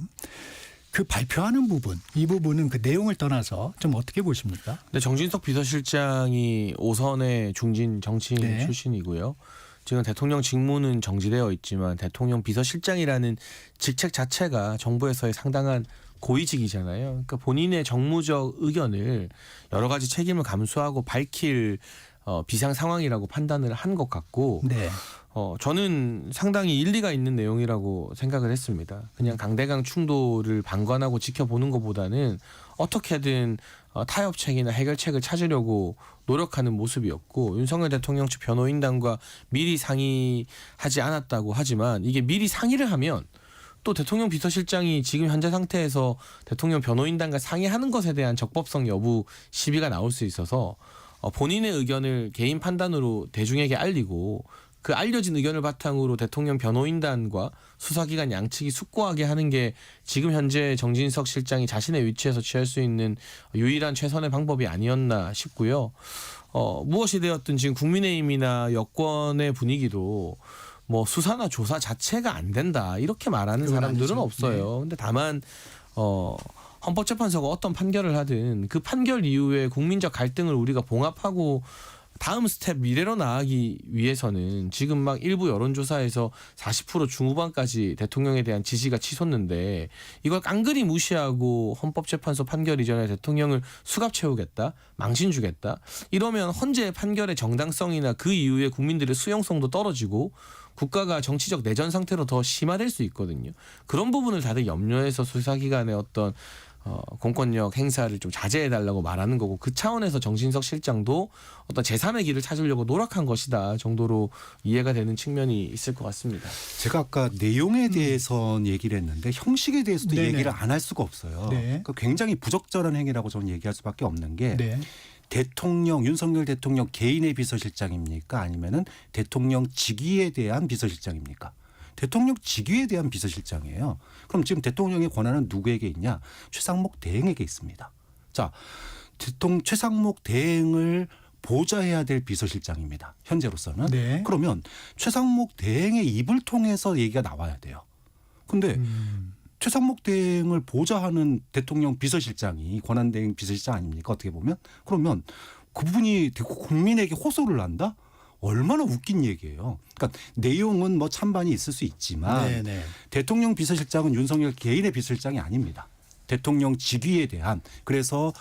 그 발표하는 부분, 이 부분은 그 내용을 떠나서 좀 어떻게 보십니까? 네, 정진석 비서실장이 5선의 중진 정치인 출신이고요. 지금 대통령 직무는 정지되어 있지만 대통령 비서실장이라는 직책 자체가 정부에서의 상당한 고위직이잖아요. 그러니까 본인의 정무적 의견을 여러 가지 책임을 감수하고 밝힐 비상 상황이라고 판단을 한 것 같고 네. 저는 상당히 일리가 있는 내용이라고 생각을 했습니다. 그냥 강대강 충돌을 방관하고 지켜보는 것보다는 어떻게든 타협책이나 해결책을 찾으려고 노력하는 모습이었고, 윤석열 대통령 측 변호인단과 미리 상의하지 않았다고 하지만 이게 미리 상의를 하면 또 대통령 비서실장이 지금 현재 상태에서 대통령 변호인단과 상의하는 것에 대한 적법성 여부 시비가 나올 수 있어서 본인의 의견을 개인 판단으로 대중에게 알리고 그 알려진 의견을 바탕으로 대통령 변호인단과 수사기관 양측이 숙고하게 하는 게 지금 현재 정진석 실장이 자신의 위치에서 취할 수 있는 유일한 최선의 방법이 아니었나 싶고요. 무엇이 되었든 지금 국민의힘이나 여권의 분위기도 뭐 수사나 조사 자체가 안 된다 이렇게 말하는 사람들은 아니죠. 없어요. 근데 다만 헌법재판소가 어떤 판결을 하든 그 판결 이후에 국민적 갈등을 우리가 봉합하고 다음 스텝 미래로 나아가기 위해서는 지금 막 일부 여론조사에서 40% 중후반까지 대통령에 대한 지지가 치솟는데 이걸 깡그리 무시하고 헌법재판소 판결 이전에 대통령을 수갑 채우겠다, 망신 주겠다 이러면 헌재 판결의 정당성이나 그 이후에 국민들의 수용성도 떨어지고 국가가 정치적 내전 상태로 더 심화될 수 있거든요. 그런 부분을 다들 염려해서 수사기관의 어떤 공권력 행사를 좀 자제해달라고 말하는 거고, 그 차원에서 정진석 실장도 어떤 제3의 길을 찾으려고 노력한 것이다 정도로 이해가 되는 측면이 있을 것 같습니다. 제가 아까 내용에 대해서는 얘기를 했는데 형식에 대해서도 네네. 얘기를 안 할 수가 없어요. 네. 그러니까 굉장히 부적절한 행위라고 저는 얘기할 수밖에 없는 게 네. 대통령 윤석열 대통령 개인의 비서실장입니까? 아니면은 대통령 직위에 대한 비서실장입니까? 대통령 직위에 대한 비서실장이에요. 그럼 지금 대통령의 권한은 누구에게 있냐? 최상목 대행에게 있습니다. 자, 최상목 대행을 보좌해야 될 비서실장입니다. 현재로서는. 네. 그러면 최상목 대행의 입을 통해서 얘기가 나와야 돼요. 근데 최상목 대행을 보좌하는 대통령 비서실장이 권한대행 비서실장 아닙니까? 어떻게 보면. 그러면 그분이 국민에게 호소를 한다? 얼마나 웃긴 얘기예요. 그러니까 내용은 뭐 찬반이 있을 수 있지만 네네. 대통령 비서실장은 윤석열 개인의 비서실장이 아닙니다. 대통령 직위에 대한, 그래서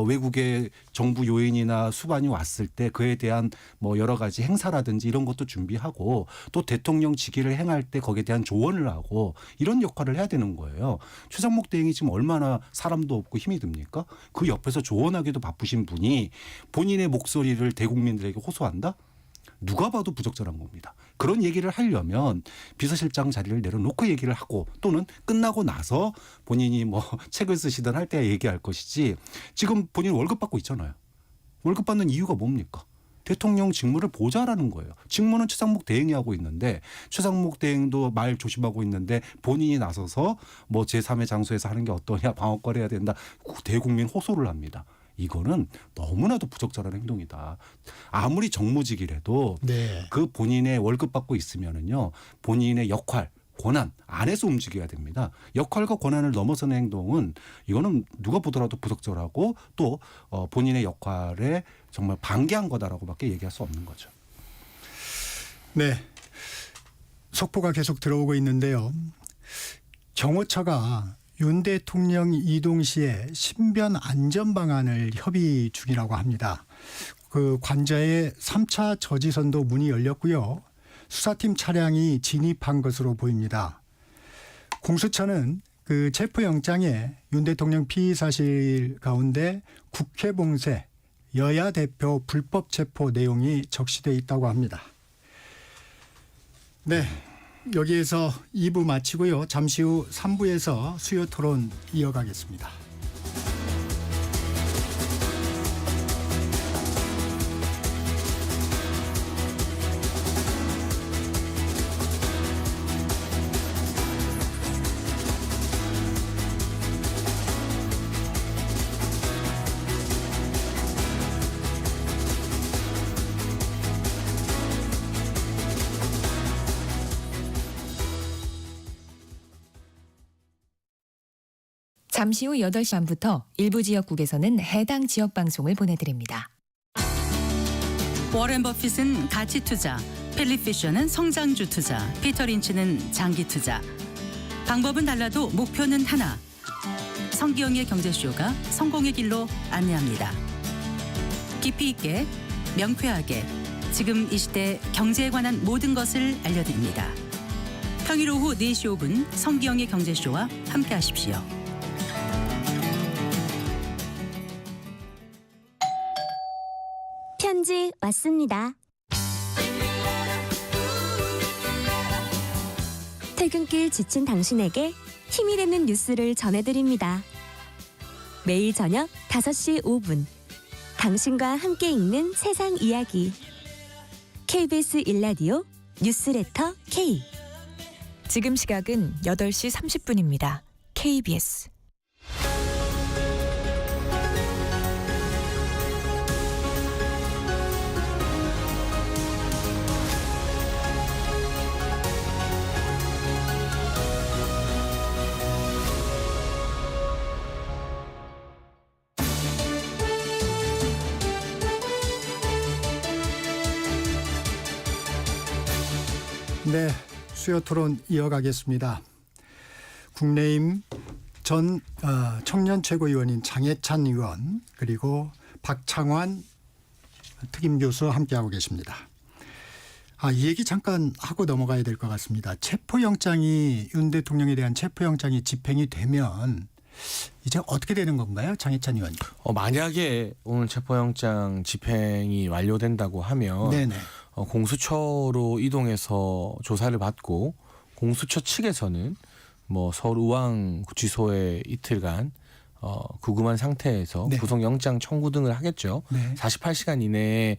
외국의 정부 요인이나 수반이 왔을 때 그에 대한 뭐 여러 가지 행사라든지 이런 것도 준비하고 또 대통령 직위를 행할 때 거기에 대한 조언을 하고 이런 역할을 해야 되는 거예요. 최상목 대행이 지금 얼마나 사람도 없고 힘이 듭니까? 그 옆에서 조언하기도 바쁘신 분이 본인의 목소리를 대국민들에게 호소한다? 누가 봐도 부적절한 겁니다. 그런 얘기를 하려면 비서실장 자리를 내려놓고 얘기를 하고 또는 끝나고 나서 본인이 뭐 책을 쓰시든 할 때 얘기할 것이지, 지금 본인 월급 받고 있잖아요. 월급 받는 이유가 뭡니까? 대통령 직무를 보좌라는 거예요. 직무는 최상목 대행이 하고 있는데 최상목 대행도 말 조심하고 있는데 본인이 나서서 뭐 제3의 장소에서 하는 게 어떠냐, 방어거려야 된다, 대국민 호소를 합니다. 이거는 너무나도 부적절한 행동이다. 아무리 정무직이라도 네. 그 본인의 월급 받고 있으면은요, 본인의 역할, 권한 안에서 움직여야 됩니다. 역할과 권한을 넘어서는 행동은 이거는 누가 보더라도 부적절하고 또 본인의 역할에 정말 반기한 거다라고밖에 얘기할 수 없는 거죠. 네. 속보가 계속 들어오고 있는데요. 경호처가 윤 대통령 이동 시에 신변 안전 방안을 협의 중이라고 합니다. 그 관저의 3차 저지선도 문이 열렸고요. 수사팀 차량이 진입한 것으로 보입니다. 공수처는 그 체포영장에 윤 대통령 피의 사실 가운데 국회 봉쇄, 여야 대표 불법 체포 내용이 적시돼 있다고 합니다. 네. 여기에서 2부 마치고요. 잠시 후 3부에서 수요 토론 이어가겠습니다. 잠시 후 8시 반부터 일부 지역국에서는 해당 지역 방송을 보내드립니다. 워렌 버핏은 가치 투자, 필립 피셔는 성장주 투자, 피터 린치는 장기 투자. 방법은 달라도 목표는 하나. 성기영의 경제쇼가 성공의 길로 안내합니다. 깊이 있게, 명쾌하게, 지금 이 시대 경제에 관한 모든 것을 알려드립니다. 평일 오후 4시 5분 성기영의 경제쇼와 함께하십시오. 편지 왔습니다. 퇴근길 지친 당신에게 힘이 되는 뉴스를 전해드립니다. 매일 저녁 5시 5분 당신과 함께 읽는 세상 이야기 KBS 1라디오 뉴스레터 K. 지금 시각은 8시 30분입니다. KBS 네, 수요 토론 이어가겠습니다. 국내임 전 청년 최고위원인 장해찬 의원 그리고 박창환 특임교수 함께하고 계십니다. 이 얘기 잠깐 하고 넘어가야 될 것 같습니다. 체포영장이 윤 대통령에 대한 체포영장이 집행이 되면 이제 어떻게 되는 건가요? 장해찬 의원님. 만약에 오늘 체포영장 집행이 완료된다고 하면 네네. 공수처로 이동해서 조사를 받고 공수처 측에서는 뭐 서울 의왕구치소에 이틀간 구금한 상태에서 네. 구속영장 청구 등을 하겠죠. 네. 48시간 이내에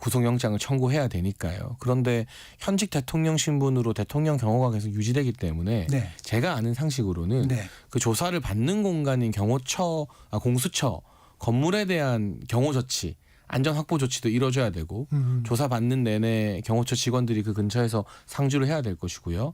구속영장을 청구해야 되니까요. 그런데 현직 대통령 신분으로 대통령 경호가 계속 유지되기 때문에 네. 제가 아는 상식으로는 네. 그 조사를 받는 공간인 공수처 건물에 대한 경호 조치, 안전 확보 조치도 이루어져야 되고 조사 받는 내내 경호처 직원들이 그 근처에서 상주를 해야 될 것이고요.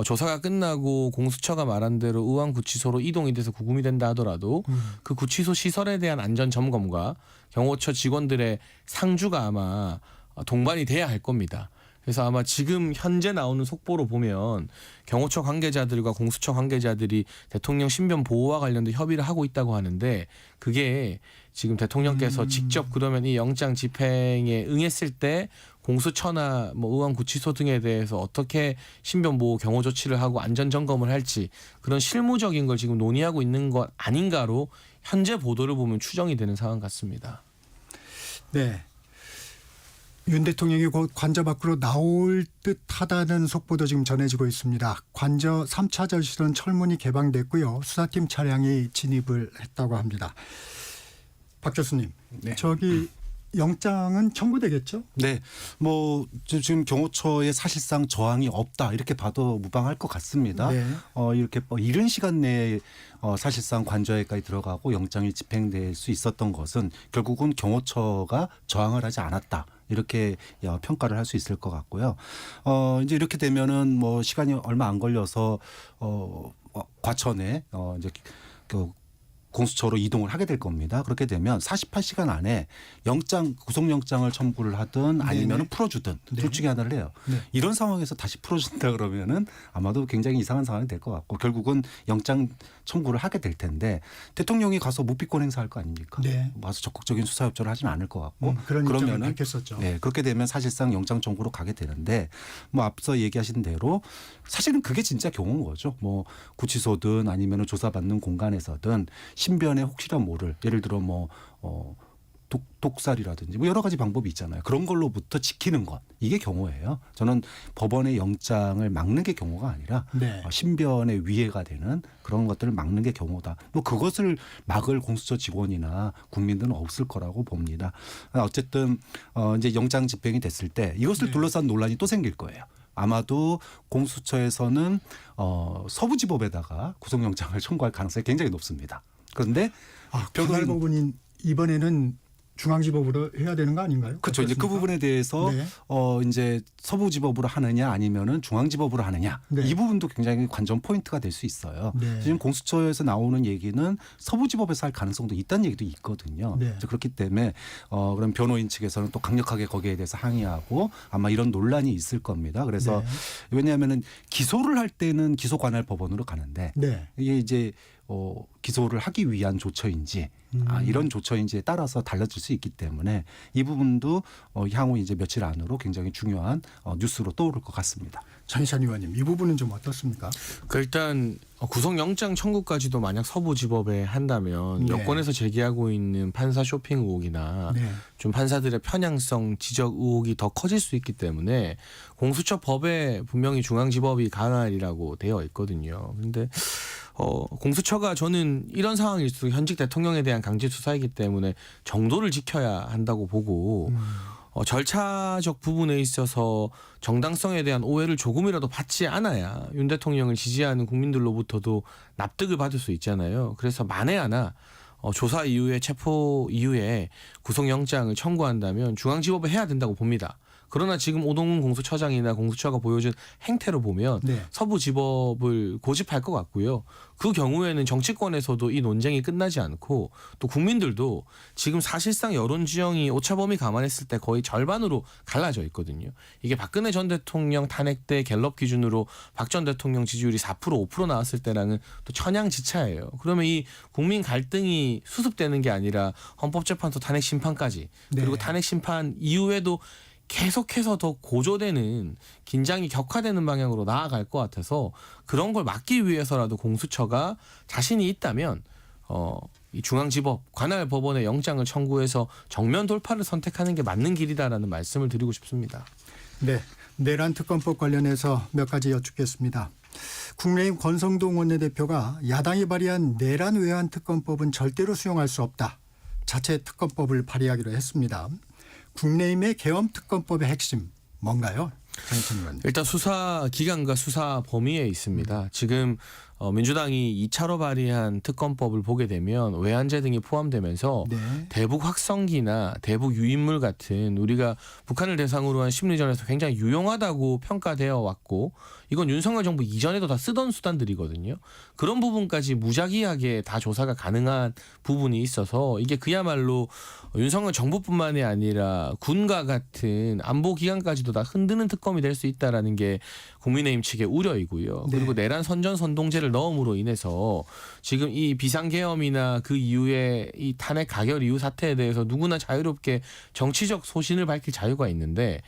조사가 끝나고 공수처가 말한 대로 의왕구치소로 이동이 돼서 구금이 된다 하더라도 그 구치소 시설에 대한 안전 점검과 경호처 직원들의 상주가 아마 동반이 돼야 할 겁니다. 그래서 아마 지금 현재 나오는 속보로 보면 경호처 관계자들과 공수처 관계자들이 대통령 신변 보호와 관련된 협의를 하고 있다고 하는데 그게 지금 대통령께서 직접 그러면 이 영장 집행에 응했을 때 공수처나 뭐 의왕구치소 등에 대해서 어떻게 신변 보호 경호 조치를 하고 안전 점검을 할지 그런 실무적인 걸 지금 논의하고 있는 것 아닌가로 현재 보도를 보면 추정이 되는 상황 같습니다. 네. 윤 대통령이 곧 관저 밖으로 나올 듯하다는 속보도 지금 전해지고 있습니다. 관저 3차 절실은 철문이 개방됐고요. 수사팀 차량이 진입을 했다고 합니다. 박 교수님, 네. 저기 영장은 청구되겠죠? 네, 뭐 지금 경호처에 사실상 저항이 없다 이렇게 봐도 무방할 것 같습니다. 네. 이렇게 이른 시간 내에 사실상 관저에까지 들어가고 영장이 집행될 수 있었던 것은 결국은 경호처가 저항을 하지 않았다. 이렇게 평가를 할 수 있을 것 같고요. 이제 이렇게 되면은 뭐 시간이 얼마 안 걸려서 과천에 이제 공수처로 이동을 하게 될 겁니다. 그렇게 되면 48시간 안에 구속영장을 청구를 하든 아니면 풀어주든 둘 중에 하나를 해요. 네. 이런 상황에서 다시 풀어준다 그러면은 아마도 굉장히 이상한 상황이 될 것 같고 결국은 영장 청구를 하게 될 텐데 대통령이 가서 묵비권 행사할 거 아닙니까? 네. 와서 적극적인 수사 협조를 하지는 않을 것 같고 그런 입장을 그러면은 밝혔었죠. 네, 그렇게 되면 사실상 영장 청구로 가게 되는데 뭐 앞서 얘기하신 대로 사실은 그게 진짜 경우인 거죠. 뭐 구치소든 아니면 조사받는 공간에서든 신변에 혹시나 모를 예를 들어 뭐 독살이라든지 뭐 여러 가지 방법이 있잖아요. 그런 걸로부터 지키는 것 이게 경호예요. 저는 법원의 영장을 막는 게 경호가 아니라 네. 신변에 위해가 되는 그런 것들을 막는 게 경호다. 뭐 그것을 막을 공수처 직원이나 국민들은 없을 거라고 봅니다. 어쨌든 이제 영장 집행이 됐을 때 이것을 둘러싼 논란이 또 생길 거예요. 아마도 공수처에서는 서부지법에다가 구속영장을 청구할 가능성이 굉장히 높습니다. 그런데 그날 부분인 이번에는 중앙지법으로 해야 되는 거 아닌가요? 그렇죠. 이제 그 부분에 대해서 네. 이제 서부지법으로 하느냐 아니면은 중앙지법으로 하느냐 네. 이 부분도 굉장히 관전 포인트가 될 수 있어요. 네. 지금 공수처에서 나오는 얘기는 서부지법에서 할 가능성도 있다는 얘기도 있거든요. 네. 그렇기 때문에 그럼 변호인 측에서는 또 강력하게 거기에 대해서 항의하고 아마 이런 논란이 있을 겁니다. 그래서 네. 왜냐하면은 기소를 할 때는 기소관할법원으로 가는데 네. 이게 이제 기소를 하기 위한 조처인지 이런 조처인지에 따라서 달라질 수 있기 때문에 이 부분도 향후 이제 며칠 안으로 굉장히 중요한 뉴스로 떠오를 것 같습니다. 전희찬 의원님, 이 부분은 좀 어떻습니까? 일단 구속영장 청구까지도 만약 서부지법에 한다면 네. 여권에서 제기하고 있는 판사 쇼핑 의혹이나 네. 좀 판사들의 편향성 지적 의혹이 더 커질 수 있기 때문에 공수처 법에 분명히 중앙지법이 관할이라고 되어 있거든요. 그런데 공수처가 저는 이런 상황일수록 현직 대통령에 대한 강제 수사이기 때문에 정도를 지켜야 한다고 보고 절차적 부분에 있어서 정당성에 대한 오해를 조금이라도 받지 않아야 윤 대통령을 지지하는 국민들로부터도 납득을 받을 수 있잖아요. 그래서 만에 하나 조사 이후에 체포 이후에 구속영장을 청구한다면 중앙지법에 해야 된다고 봅니다. 그러나 지금 오동훈 공수처장이나 공수처가 보여준 행태로 보면 네. 서부지법을 고집할 것 같고요. 그 경우에는 정치권에서도 이 논쟁이 끝나지 않고 또 국민들도 지금 사실상 여론 지형이 오차범위 감안했을 때 거의 절반으로 갈라져 있거든요. 이게 박근혜 전 대통령 탄핵 때 갤럽 기준으로 박 전 대통령 지지율이 4% 5% 나왔을 때랑은 또 천양지차예요. 그러면 이 국민 갈등이 수습되는 게 아니라 헌법재판소 탄핵 심판까지 그리고 네. 탄핵 심판 이후에도 계속해서 더 고조되는 긴장이 격화되는 방향으로 나아갈 것 같아서 그런 걸 막기 위해서라도 공수처가 자신이 있다면 이 중앙지법 관할 법원의 영장을 청구해서 정면 돌파를 선택하는 게 맞는 길이다라는 말씀을 드리고 싶습니다. 네, 내란 특검법 관련해서 몇 가지 여쭙겠습니다. 국민의힘 권성동 원내대표가 야당이 발의한 내란 외환 특검법은 절대로 수용할 수 없다. 자체 특검법을 발의하기로 했습니다. 국민의힘의 계엄 특검법의 핵심 뭔가요? 전희찬 의원님. 일단 수사 기간과 수사 범위에 있습니다. 지금 민주당이 2차로 발의한 특검법을 보게 되면 외환죄 등이 포함되면서 네. 대북 확성기나 대북 유인물 같은 우리가 북한을 대상으로 한 심리전에서 굉장히 유용하다고 평가되어 왔고 이건 윤석열 정부 이전에도 다 쓰던 수단들이거든요. 그런 부분까지 무작위하게 다 조사가 가능한 부분이 있어서 이게 그야말로 윤석열 정부뿐만이 아니라 군과 같은 안보기관까지도 다 흔드는 특검이 될 수 있다라는 게 국민의힘 측의 우려이고요. 네. 그리고 내란 선전선동죄를 넣음으로 인해서 지금 이 비상계엄이나 그 이후에 이 탄핵 가결 이후 사태에 대해서 누구나 자유롭게 정치적 소신을 밝힐 자유가 있는데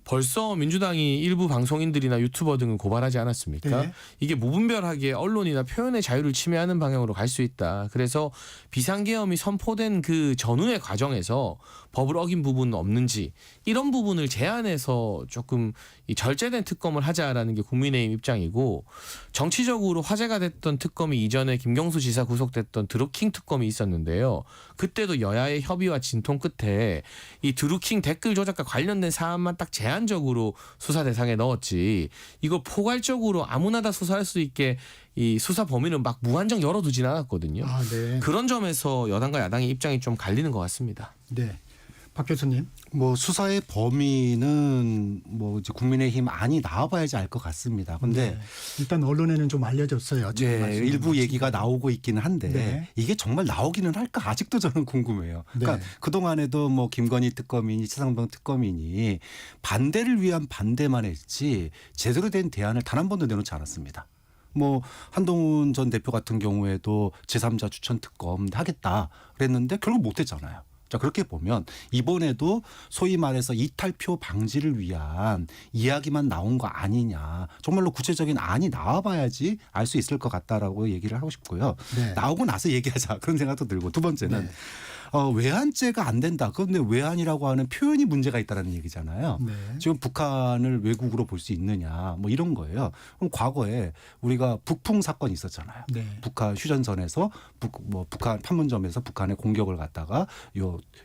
벌써 민주당이 일부 방송인들이나 유튜버 등을 고발하지 않았습니까? 네. 이게 무분별하게 언론이나 표현의 자유를 침해하는 방향으로 갈 수 있다. 그래서 비상계엄이 선포된 그 전후의 과정에서 법을 어긴 부분은 없는지 이런 부분을 제안해서 조금 이 절제된 특검을 하자라는 게 국민의힘 입장이고 정치적으로 화제가 됐던 특검이 이전에 김경수 지사 구속됐던 드루킹 특검이 있었는데요. 그때도 여야의 협의와 진통 끝에 이 드루킹 댓글 조작과 관련된 사안만 딱 제한적으로 수사 대상에 넣었지 이거 포괄적으로 아무나 다 수사할 수 있게 이 수사 범위는 막 무한정 열어두진 않았거든요. 아, 네. 그런 점에서 여당과 야당의 입장이 좀 갈리는 것 같습니다. 네. 박 교수님. 뭐 수사의 범위는 뭐 이제 국민의힘 안이 나와봐야지 알 것 같습니다. 근데 네. 일단 언론에는 좀 알려졌어요. 지금 네, 말씀하신 일부 얘기가 나오고 있기는 한데 네. 이게 정말 나오기는 할까 아직도 저는 궁금해요. 그러니까 네. 그동안에도 뭐 김건희 특검이니 최상병 특검이니 반대를 위한 반대만 했지 제대로 된 대안을 단 한 번도 내놓지 않았습니다. 뭐 한동훈 전 대표 같은 경우에도 제3자 추천 특검 하겠다 그랬는데 결국 못했잖아요. 자, 그렇게 보면 이번에도 소위 말해서 이탈표 방지를 위한 이야기만 나온 거 아니냐. 정말로 구체적인 안이 나와봐야지 알 수 있을 것 같다라고 얘기를 하고 싶고요. 네. 나오고 나서 얘기하자 그런 생각도 들고 두 번째는 네. 외환죄가 안 된다. 그런데 외환이라고 하는 표현이 문제가 있다는 얘기잖아요. 네. 지금 북한을 외국으로 볼 수 있느냐 뭐 이런 거예요. 그럼 과거에 우리가 북풍 사건이 있었잖아요. 네. 북한 휴전선에서 북한 판문점에서 북한의 공격을 갖다가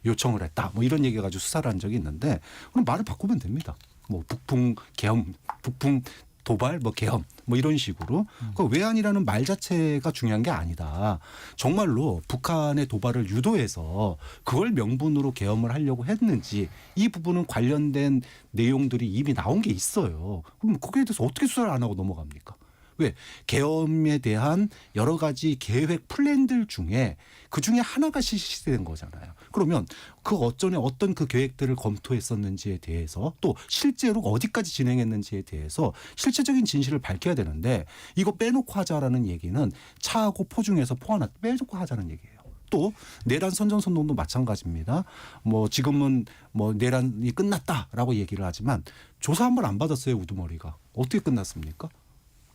요청을 했다. 뭐 이런 얘기 가지고 수사를 한 적이 있는데 그럼 말을 바꾸면 됩니다. 뭐 북풍 계엄, 북풍 도발, 뭐 계엄, 뭐 이런 식으로 그 외환이라는 말 자체가 중요한 게 아니다. 정말로 북한의 도발을 유도해서 그걸 명분으로 계엄을 하려고 했는지 이 부분은 관련된 내용들이 이미 나온 게 있어요. 그럼 거기에 대해서 어떻게 수사를 안 하고 넘어갑니까? 왜? 계엄에 대한 여러 가지 계획 플랜들 중에 그중에 하나가 실시된 거잖아요. 그러면 그 어전에 어떤 그 계획들을 검토했었는지에 대해서 또 실제로 어디까지 진행했는지에 대해서 실체적인 진실을 밝혀야 되는데 이거 빼놓고 하자라는 얘기는 차하고 포중해서 포하나 빼놓고 하자는 얘기예요. 또 내란 선전선동도 마찬가지입니다. 뭐 지금은 뭐 내란이 끝났다라고 얘기를 하지만 조사 한 번 안 받았어요. 우두머리가. 어떻게 끝났습니까?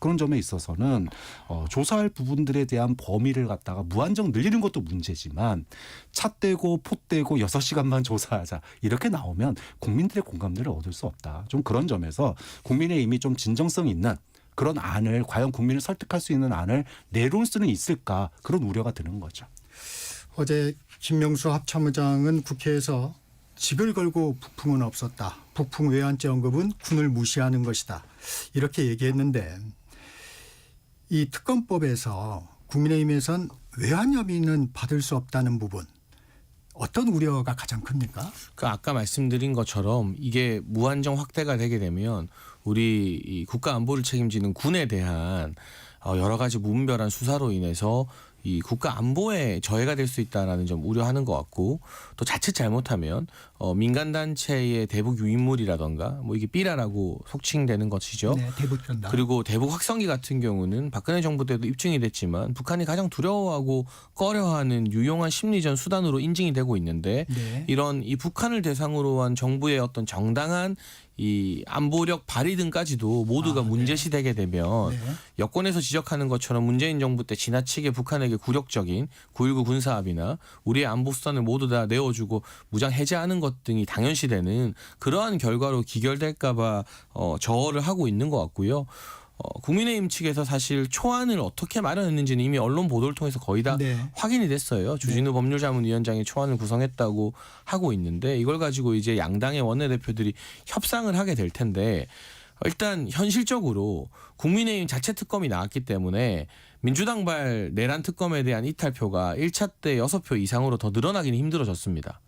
그런 점에 있어서는 조사할 부분들에 대한 범위를 갖다가 무한정 늘리는 것도 문제지만 차 떼고 포 떼고 6시간만 조사하자 이렇게 나오면 국민들의 공감대를 얻을 수 없다. 좀 그런 점에서 국민의힘이 좀 진정성 있는 그런 안을 과연 국민을 설득할 수 있는 안을 내놓을 수는 있을까 그런 우려가 드는 거죠. 어제 김명수 합참의장은 국회에서 직을 걸고 북풍은 없었다. 북풍 외환죄 언급은 군을 무시하는 것이다. 이렇게 얘기했는데 이 특검법에서 국민의힘에선 외환 혐의는 받을 수 없다는 부분 어떤 우려가 가장 큽니까? 그 아까 말씀드린 것처럼 이게 무한정 확대가 되게 되면 우리 이 국가 안보를 책임지는 군에 대한 여러 가지 무분별한 수사로 인해서 이 국가 안보에 저해가 될 수 있다라는 점 우려하는 것 같고 또 자칫 잘못하면 민간 단체의 대북 유인물이라던가 뭐 이게 삐라라고 속칭되는 것이죠. 네, 대북 전단. 그리고 대북 확성기 같은 경우는 박근혜 정부 때도 입증이 됐지만 북한이 가장 두려워하고 꺼려하는 유용한 심리전 수단으로 인증이 되고 있는데 네. 이런 이 북한을 대상으로 한 정부의 어떤 정당한 이 안보력 발휘 등까지도 모두가 문제시되게 되면 네. 여권에서 지적하는 것처럼 문재인 정부 때 지나치게 북한에게 굴욕적인 9.19 군사합의나 우리의 안보 수단을 모두 다 내어주고 무장 해제하는 것 등이 당연시되는 그러한 결과로 기결될까 봐 저어를 하고 있는 것 같고요. 국민의힘 측에서 사실 초안을 어떻게 마련했는지는 이미 언론 보도를 통해서 거의 다 네. 확인이 됐어요. 주진우 법률자문위원장이 초안을 구성했다고 하고 있는데 이걸 가지고 이제 양당의 원내대표들이 협상을 하게 될 텐데 일단 현실적으로 국민의힘 자체 특검이 나왔기 때문에 민주당발 내란 특검에 대한 이탈표가 1차 때 6표 이상으로 더 늘어나기는 힘들어졌습니다.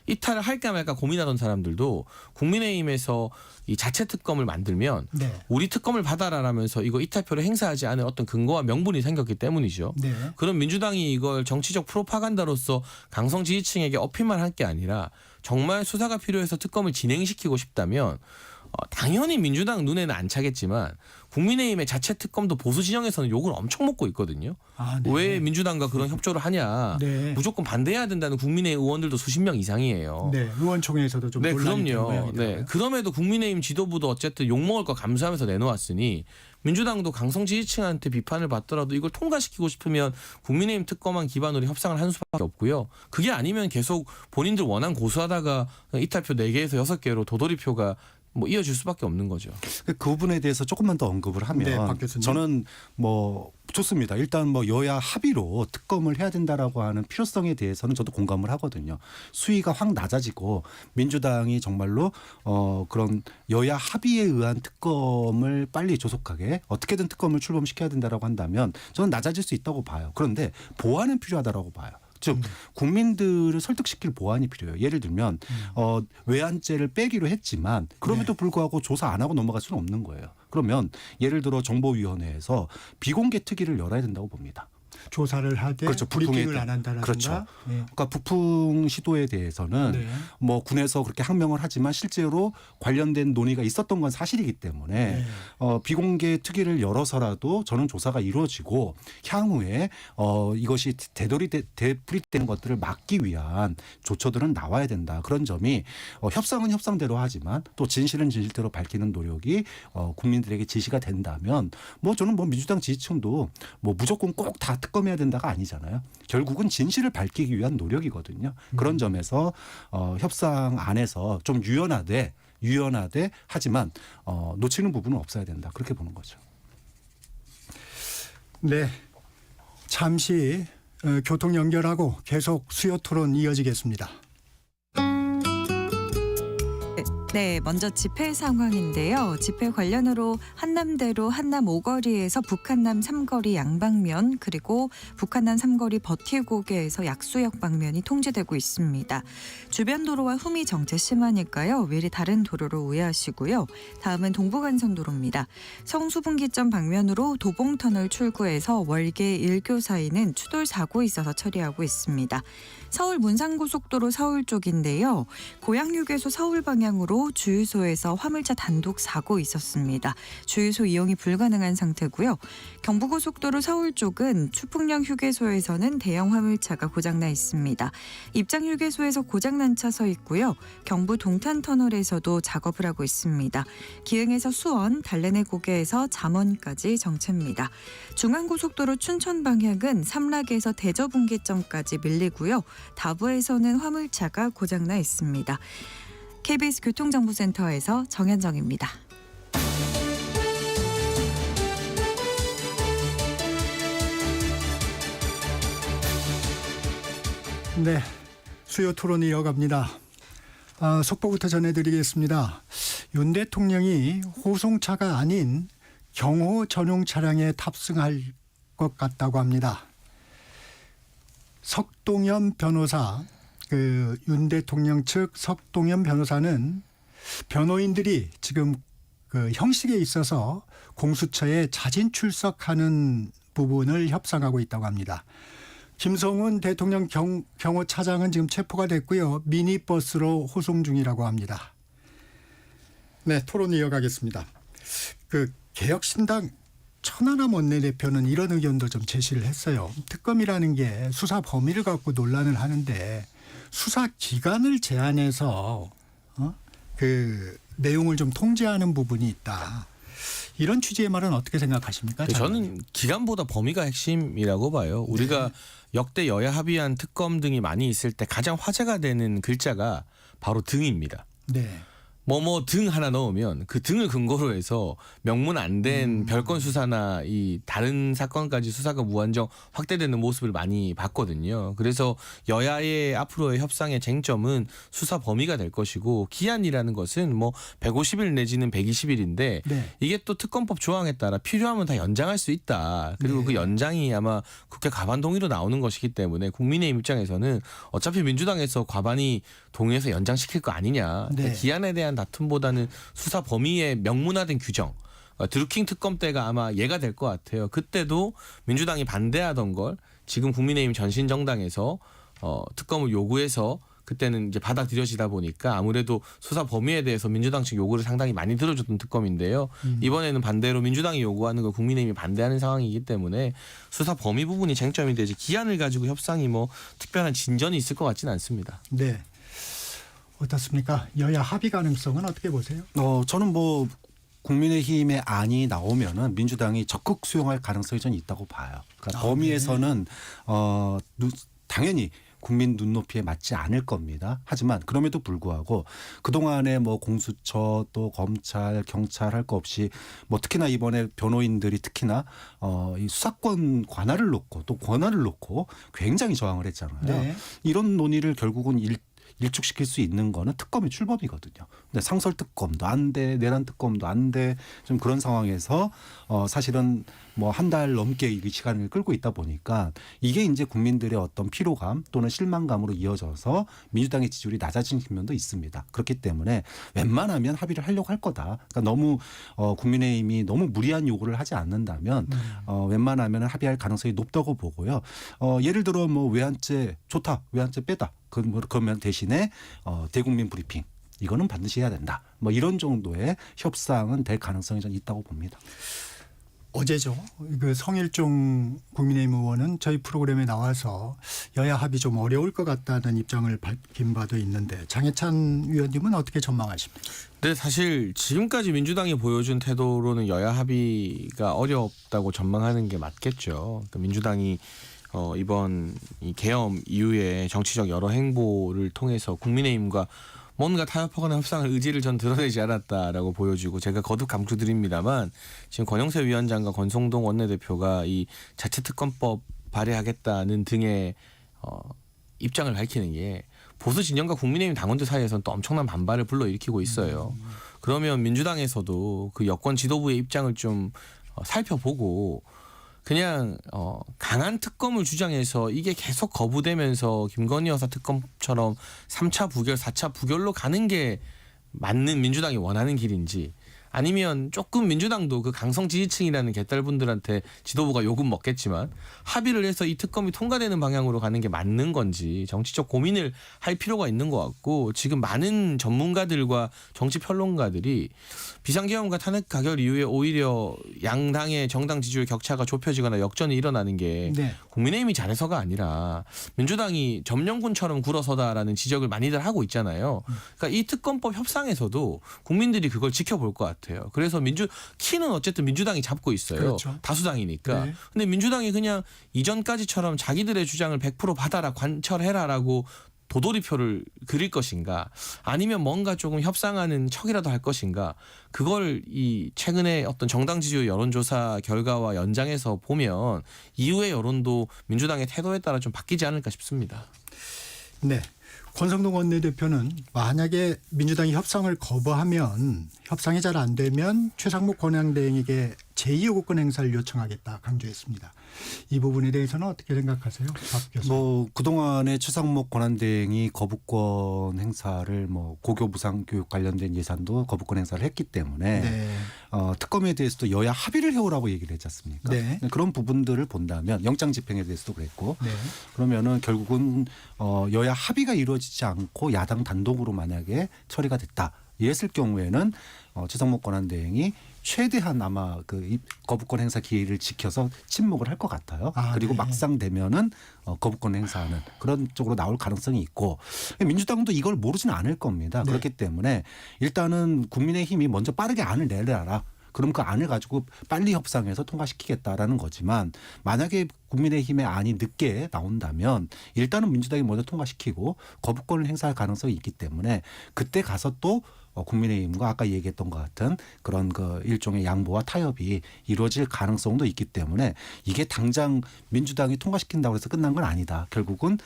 이탈을 할까 말까 고민하던 사람들도 국민의힘에서 이 자체 특검을 만들면 네. 우리 특검을 받아라라면서 이거 이탈표를 행사하지 않을 어떤 근거와 명분이 생겼기 때문이죠. 네. 그럼 민주당이 이걸 정치적 프로파간다로서 강성 지지층에게 어필만 할 게 아니라 정말 수사가 필요해서 특검을 진행시키고 싶다면 당연히 민주당 눈에는 안 차겠지만 국민의힘의 자체 특검도 보수 진영에서는 욕을 엄청 먹고 있거든요. 네. 왜 민주당과 그런 협조를 하냐. 네. 무조건 반대해야 된다는 국민의힘 의원들도 수십 명 이상이에요. 네, 의원총회에서도 좀 네, 논란이 된 그럼요. 모양이더라고요. 네, 그럼에도 국민의힘 지도부도 어쨌든 욕먹을 거 감수하면서 내놓았으니 민주당도 강성 지지층한테 비판을 받더라도 이걸 통과시키고 싶으면 국민의힘 특검안 기반으로 협상을 한 수밖에 없고요. 그게 아니면 계속 본인들 원안 고수하다가 이탈표 4개에서 6개로 도돌이표가 뭐 이어질 수밖에 없는 거죠. 그 부분에 대해서 조금만 더 언급을 하면 네, 박 교수님. 저는 뭐 좋습니다. 일단 뭐 여야 합의로 특검을 해야 된다라고 하는 필요성에 대해서는 저도 공감을 하거든요. 수위가 확 낮아지고 민주당이 정말로 그런 여야 합의에 의한 특검을 빨리 조속하게 어떻게든 특검을 출범시켜야 된다라고 한다면 저는 낮아질 수 있다고 봐요. 그런데 보완은 필요하다라고 봐요. 즉 국민들을 설득시킬 보완이 필요해요. 예를 들면 외환죄를 빼기로 했지만 그럼에도 불구하고 조사 안 하고 넘어갈 수는 없는 거예요. 그러면 예를 들어 정보위원회에서 비공개 특위를 열어야 된다고 봅니다. 조사를 하되 그렇죠. 브리핑을 안 한다라든가. 그렇죠. 네. 그러니까 북풍 시도에 대해서는 네. 뭐 군에서 그렇게 항명을 하지만 실제로 관련된 논의가 있었던 건 사실이기 때문에 네. 비공개 특위를 열어서라도 저는 조사가 이루어지고 향후에 이것이 되풀이되는 것들을 막기 위한 조처들은 나와야 된다. 그런 점이 협상은 협상대로 하지만 또 진실은 진실대로 밝히는 노력이 국민들에게 지시가 된다면 뭐 저는 뭐 민주당 지지층도 뭐 무조건 꼭 다 특검해야 된다가 아니잖아요. 결국은 진실을 밝히기 위한 노력이거든요. 그런 점에서 협상 안에서 좀 유연하되 하지만 놓치는 부분은 없어야 된다. 그렇게 보는 거죠. 네, 잠시 교통 연결하고 계속 수요 토론 이어지겠습니다. 네, 먼저 집회 상황인데요. 집회 관련으로 한남대로 한남 5거리에서 북한남 3거리 양방면 그리고 북한남 3거리 버티고개에서 약수역 방면이 통제되고 있습니다. 주변 도로와 후미 정체 심하니까요. 미리 다른 도로로 우회하시고요. 다음은 동부간선도로입니다. 성수분기점 방면으로 도봉터널 출구에서 월계 1교 사이는 추돌 사고 있어서 처리하고 있습니다. 서울 문산고속도로 서울 쪽인데요. 고양휴게소 서울 방향으로 주유소에서 화물차 단독 사고 있었습니다. 주유소 이용이 불가능한 상태고요. 경부고속도로 서울 쪽은 추풍령 휴게소에서는 대형 화물차가 고장나 있습니다. 입장휴게소에서 고장난 차 서 있고요. 경부 동탄터널에서도 작업을 하고 있습니다. 기흥에서 수원, 달래내 고개에서 잠원까지 정체입니다. 중앙고속도로 춘천 방향은 삼락에서 대저분기점까지 밀리고요. 다부에서는 화물차가 고장나 있습니다. KBS 교통정보센터에서 정현정입니다. 네, 수요 토론 이어갑니다. 속보부터 전해드리겠습니다. 윤 대통령이 호송차가 아닌 경호 전용 차량에 탑승할 것 같다고 합니다. 석동현 변호사, 윤 대통령 측 석동현 변호사는 변호인들이 지금 형식에 있어서 공수처에 자진 출석하는 부분을 협상하고 있다고 합니다. 김성훈 대통령 경호차장은 지금 체포가 됐고요. 미니버스로 호송 중이라고 합니다. 네, 토론 이어가겠습니다. 개혁신당 천하람 원내대표는 이런 의견도 좀 제시를 했어요. 특검이라는 게 수사 범위를 갖고 논란을 하는데 수사 기간을 제한해서 내용을 좀 통제하는 부분이 있다. 이런 취지의 말은 어떻게 생각하십니까? 저는 기간보다 범위가 핵심이라고 봐요. 우리가 역대 여야 합의한 특검 등이 많이 있을 때 가장 화제가 되는 글자가 바로 등입니다. 네. 등 하나 넣으면 그 등을 근거로 해서 명문 안 된 별건 수사나 이 다른 사건까지 수사가 무한정 확대되는 모습을 많이 봤거든요. 그래서 여야의 앞으로의 협상의 쟁점은 수사 범위가 될 것이고 기한이라는 것은 150일 내지는 120일인데 네. 이게 또 특검법 조항에 따라 필요하면 다 연장할 수 있다. 그리고 네. 그 연장이 아마 국회 과반 동의로 나오는 것이기 때문에 국민의힘 입장에서는 어차피 민주당에서 과반이 동의해서 연장시킬 거 아니냐. 네. 기한에 대한 다툼보다는 수사 범위의 명문화된 규정. 드루킹 특검 때가 아마 얘가 될 것 같아요. 그때도 민주당이 반대하던 걸 지금 국민의힘 전신정당에서 특검을 요구해서 그때는 이제 받아들여지다 보니까 아무래도 수사 범위에 대해서 민주당 측 요구를 상당히 많이 들어줬던 특검인데요. 이번에는 반대로 민주당이 요구하는 걸 국민의힘이 반대하는 상황이기 때문에 수사 범위 부분이 쟁점이 되지 기한을 가지고 협상이 특별한 진전이 있을 것 같지는 않습니다. 네. 어떻습니까? 여야 합의 가능성은 어떻게 보세요? 저는 국민의힘의 안이 나오면은 민주당이 적극 수용할 가능성이 좀 있다고 봐요. 그러니까 범위에서는 당연히 국민 눈높이에 맞지 않을 겁니다. 하지만 그럼에도 불구하고 그동안에 공수처 또 검찰, 경찰 할 거 없이 특히나 이번에 변호인들이 특히나 이 수사권 관할을 놓고 또 권한을 놓고 굉장히 저항을 했잖아요. 네. 이런 논의를 결국은 일축시킬 수 있는 거는 특검의 출범이거든요. 근데 상설 특검도 안 돼, 내란 특검도 안 돼. 좀 그런 상황에서 사실은 한 달 넘게 이 시간을 끌고 있다 보니까 이게 이제 국민들의 어떤 피로감 또는 실망감으로 이어져서 민주당의 지지율이 낮아진 측면도 있습니다. 그렇기 때문에 웬만하면 합의를 하려고 할 거다. 그러니까 너무 국민의힘이 너무 무리한 요구를 하지 않는다면 웬만하면 합의할 가능성이 높다고 보고요. 예를 들어 외환죄 좋다, 외환죄 빼다. 그러면 대신에 대국민 브리핑 이거는 반드시 해야 된다. 이런 정도의 협상은 될 가능성이 좀 있다고 봅니다. 어제죠. 성일종 국민의힘 의원은 저희 프로그램에 나와서 여야 합의 좀 어려울 것 같다는 입장을 밝힌 바도 있는데 장해찬 위원님은 어떻게 전망하십니까? 네, 사실 지금까지 민주당이 보여준 태도로는 여야 합의가 어렵다고 전망하는 게 맞겠죠. 그러니까 민주당이 이번 이 계엄 이후에 정치적 여러 행보를 통해서 국민의힘과 뭔가 타협하거나 협상할 의지를 전 드러내지 않았다라고 보여지고 제가 거듭 강조드립니다만 지금 권영세 위원장과 권성동 원내대표가 이 자체특검법 발의하겠다는 등의 입장을 밝히는 게 보수 진영과 국민의힘 당원들 사이에서는 또 엄청난 반발을 불러일으키고 있어요. 그러면 민주당에서도 그 여권 지도부의 입장을 좀 살펴보고 그냥 강한 특검을 주장해서 이게 계속 거부되면서 김건희 여사 특검처럼 3차 부결, 4차 부결로 가는 게 맞는 민주당이 원하는 길인지 아니면 조금 민주당도 그 강성 지지층이라는 개딸분들한테 지도부가 요금 먹겠지만 합의를 해서 이 특검이 통과되는 방향으로 가는 게 맞는 건지 정치적 고민을 할 필요가 있는 것 같고 지금 많은 전문가들과 정치 평론가들이 비상계엄과 탄핵 가결 이후에 오히려 양당의 정당 지지율 격차가 좁혀지거나 역전이 일어나는 게 네. 국민의힘이 잘해서가 아니라 민주당이 점령군처럼 굴어서다라는 지적을 많이들 하고 있잖아요. 그러니까 이 특검법 협상에서도 국민들이 그걸 지켜볼 것 같아요. 그래서 키는 어쨌든 민주당이 잡고 있어요. 그렇죠. 다수당이니까. 네. 근데 민주당이 그냥 이전까지처럼 자기들의 주장을 100% 받아라 관철해라라고 도돌이표를 그릴 것인가 아니면 뭔가 조금 협상하는 척이라도 할 것인가 그걸 이 최근에 어떤 정당 지지율 여론조사 결과와 연장해서 보면 이후의 여론도 민주당의 태도에 따라 좀 바뀌지 않을까 싶습니다. 네. 권성동 원내대표는 만약에 민주당이 협상을 거부하면 협상이 잘 안 되면 최상목 권한대행에게 제2요구권 행사를 요청하겠다 강조했습니다. 이 부분에 대해서는 어떻게 생각하세요? 박 교수. 뭐 그동안에 최상목 권한대행이 거부권 행사를 뭐 고교 무상교육 관련된 예산도 거부권 행사를 했기 때문에 네. 특검에 대해서도 여야 합의를 해오라고 얘기를 했지 않습니까? 네. 그런 부분들을 본다면 영장 집행에 대해서도 그랬고 네. 그러면은 결국은 여야 합의가 이루어지지 않고 야당 단독으로 만약에 처리가 됐다. 이랬을 경우에는 최상목 권한대행이 최대한 아마 그 거부권 행사 기회를 지켜서 침묵을 할 것 같아요. 그리고 네. 막상 되면은 거부권 행사하는 그런 쪽으로 나올 가능성이 있고 민주당도 이걸 모르지는 않을 겁니다. 네. 그렇기 때문에 일단은 국민의힘이 먼저 빠르게 안을 내려라. 그럼 그 안을 가지고 빨리 협상해서 통과시키겠다라는 거지만 만약에 국민의힘의 안이 늦게 나온다면 일단은 민주당이 먼저 통과시키고 거부권을 행사할 가능성이 있기 때문에 그때 가서 또 국민의힘과 아까 얘기했던 것 같은 그런 그 일종의 양보와 타협이 이루어질 가능성도 있기 때문에 이게 당장 민주당이 통과시킨다고 해서 끝난 건 아니다. 결국은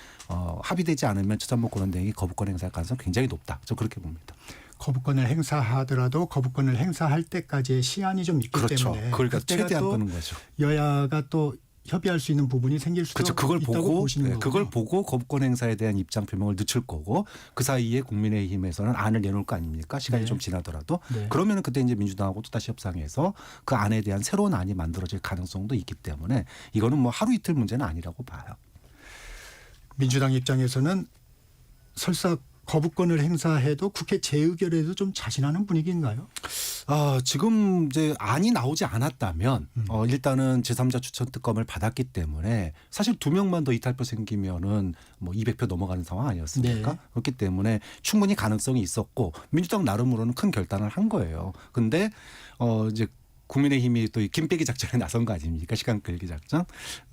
합의되지 않으면 최상목 권한대행이 거부권 행사할 가능성이 굉장히 높다. 저 그렇게 봅니다. 거부권을 행사하더라도 거부권을 행사할 때까지의 시한이 좀 있기 그렇죠. 때문에 그걸 그때가 최대한 또 끄는 거죠. 여야가 또 협의할 수 있는 부분이 생길 수도 그렇죠. 그걸 있다고 보고 보시는 거군요. 그걸 보고 거부권 행사에 대한 입장 표명을 늦출 거고 그 사이에 국민의힘에서는 안을 내놓을 거 아닙니까? 시간이 네. 좀 지나더라도 네. 그러면은 그때 이제 민주당하고 또 다시 협상해서 그 안에 대한 새로운 안이 만들어질 가능성도 있기 때문에 이거는 뭐 하루 이틀 문제는 아니라고 봐요. 민주당 입장에서는 설사 거부권을 행사해도 국회 재의결에도 좀 자신하는 분위기인가요? 지금 이제 안이 나오지 않았다면 일단은 제3자 추천 특검을 받았기 때문에 사실 2명만 더 이탈표 생기면은 뭐 200표 넘어가는 상황 아니었습니까? 네. 그렇기 때문에 충분히 가능성이 있었고 민주당 나름으로는 큰 결단을 한 거예요. 근데 이제 국민의힘이 또 김빼기 작전에 나선 거 아닙니까? 시간 끌기 작전.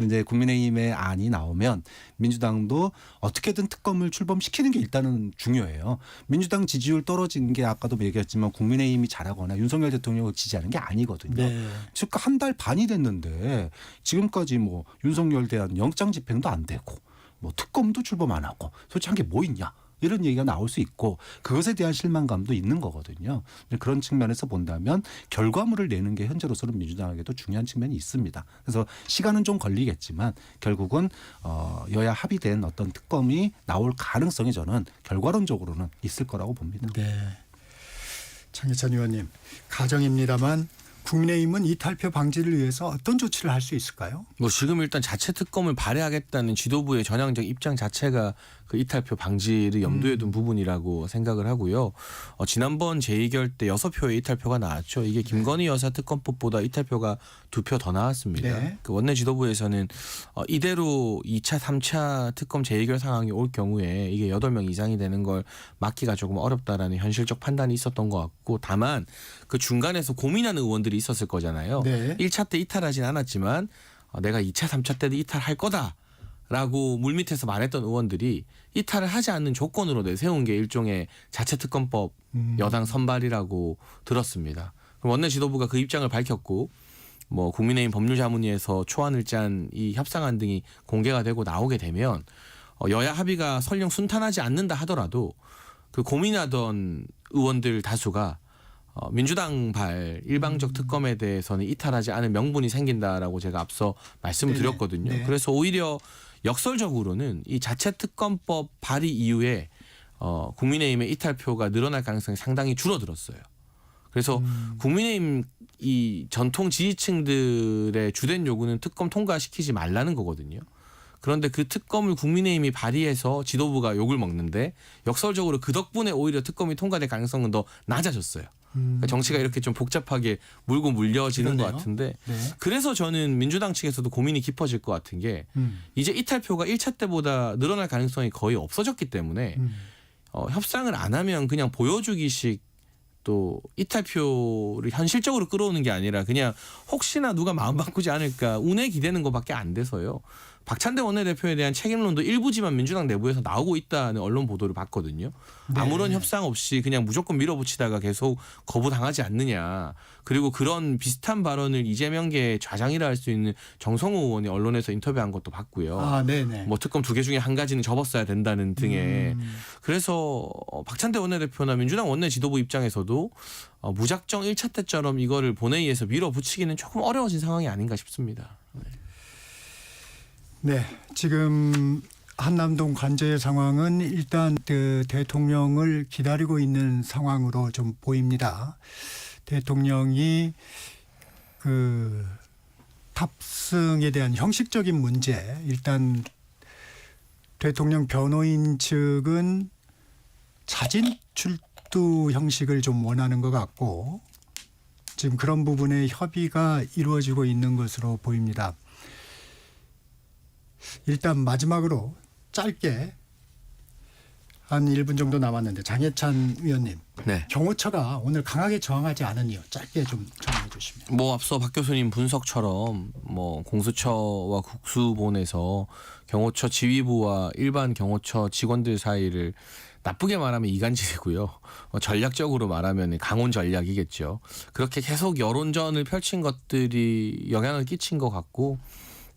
이제 국민의힘의 안이 나오면 민주당도 어떻게든 특검을 출범시키는 게 일단은 중요해요. 민주당 지지율 떨어진 게 아까도 얘기했지만 국민의힘이 잘하거나 윤석열 대통령을 지지하는 게 아니거든요. 네. 즉 한 달 반이 됐는데 지금까지 뭐 윤석열 대한 영장 집행도 안 되고 뭐 특검도 출범 안 하고 솔직히 한 게 뭐 있냐. 이런 얘기가 나올 수 있고 그것에 대한 실망감도 있는 거거든요. 그런 측면에서 본다면 결과물을 내는 게 현재로서는 민주당에게도 중요한 측면이 있습니다. 그래서 시간은 좀 걸리겠지만 결국은 여야 합의된 어떤 특검이 나올 가능성이 저는 결과론적으로는 있을 거라고 봅니다. 네. 장혜찬 의원님, 가정입니다만 국민의힘은 이탈표 방지를 위해서 어떤 조치를 할 수 있을까요? 뭐 지금 일단 자체 특검을 발의하겠다는 지도부의 전향적 입장 자체가 그 이탈표 방지를 염두에 둔 부분이라고 생각을 하고요. 지난번 제2결 때 6표의 이탈표가 나왔죠. 이게 김건희 여사 특검법보다 이탈표가 2표 더 나왔습니다. 네. 그 원내 지도부에서는 이대로 2차, 3차 특검 제2결 상황이 올 경우에 이게 8명 이상이 되는 걸 막기가 조금 어렵다라는 현실적 판단이 있었던 것 같고 다만 그 중간에서 고민하는 의원들이 있었을 거잖아요. 네. 1차 때 이탈하진 않았지만 내가 2차, 3차 때도 이탈할 거다. 라고 물밑에서 말했던 의원들이 이탈을 하지 않는 조건으로 내세운 게 일종의 자체특검법 여당 선발이라고 들었습니다. 그럼 원내 지도부가 그 입장을 밝혔고 뭐 국민의힘 법률자문위에서 초안을 짠 이 협상안 등이 공개가 되고 나오게 되면 여야 합의가 설령 순탄하지 않는다 하더라도 그 고민하던 의원들 다수가 민주당발 일방적 특검에 대해서는 이탈하지 않은 명분이 생긴다라고 제가 앞서 말씀을 네네. 드렸거든요. 네. 그래서 오히려 역설적으로는 이 자체 특검법 발의 이후에 국민의힘의 이탈표가 늘어날 가능성이 상당히 줄어들었어요. 그래서 국민의힘 이 전통 지지층들의 주된 요구는 특검 통과시키지 말라는 거거든요. 그런데 그 특검을 국민의힘이 발의해서 지도부가 욕을 먹는데 역설적으로 그 덕분에 오히려 특검이 통과될 가능성은 더 낮아졌어요. 그러니까 정치가 이렇게 좀 복잡하게 물고 물려지는 그러네요. 것 같은데 네. 그래서 저는 민주당 측에서도 고민이 깊어질 것 같은 게 이제 이탈표가 1차 때보다 늘어날 가능성이 거의 없어졌기 때문에 협상을 안 하면 그냥 보여주기식 또 이탈표를 현실적으로 끌어오는 게 아니라 그냥 혹시나 누가 마음 바꾸지 않을까 운에 기대는 것밖에 안 돼서요. 박찬대 원내대표에 대한 책임론도 일부지만 민주당 내부에서 나오고 있다는 언론 보도를 봤거든요. 네. 아무런 협상 없이 그냥 무조건 밀어붙이다가 계속 거부당하지 않느냐. 그리고 그런 비슷한 발언을 이재명계 좌장이라 할 수 있는 정성호 의원이 언론에서 인터뷰한 것도 봤고요. 아, 네네. 뭐 특검 2개 중에 한 가지는 접었어야 된다는 등의 그래서 박찬대 원내대표나 민주당 원내 지도부 입장에서도 무작정 1차 때처럼 이거를 본회의에서 밀어붙이기는 조금 어려워진 상황이 아닌가 싶습니다. 네, 지금 한남동 관저의 상황은 일단 그 대통령을 기다리고 있는 상황으로 좀 보입니다. 대통령이 그 탑승에 대한 형식적인 문제, 일단 대통령 변호인 측은 자진 출두 형식을 좀 원하는 것 같고 지금 그런 부분에 협의가 이루어지고 있는 것으로 보입니다. 일단 마지막으로 짧게 한 1분 정도 남았는데 장해찬 의원님, 네. 경호처가 오늘 강하게 저항하지 않은 이유 짧게 좀 정리해 주시면. 뭐 앞서 박 교수님 분석처럼 뭐 공수처와 국수본에서 경호처 지휘부와 일반 경호처 직원들 사이를 나쁘게 말하면 이간질이고요. 전략적으로 말하면 강온 전략이겠죠. 그렇게 계속 여론전을 펼친 것들이 영향을 끼친 것 같고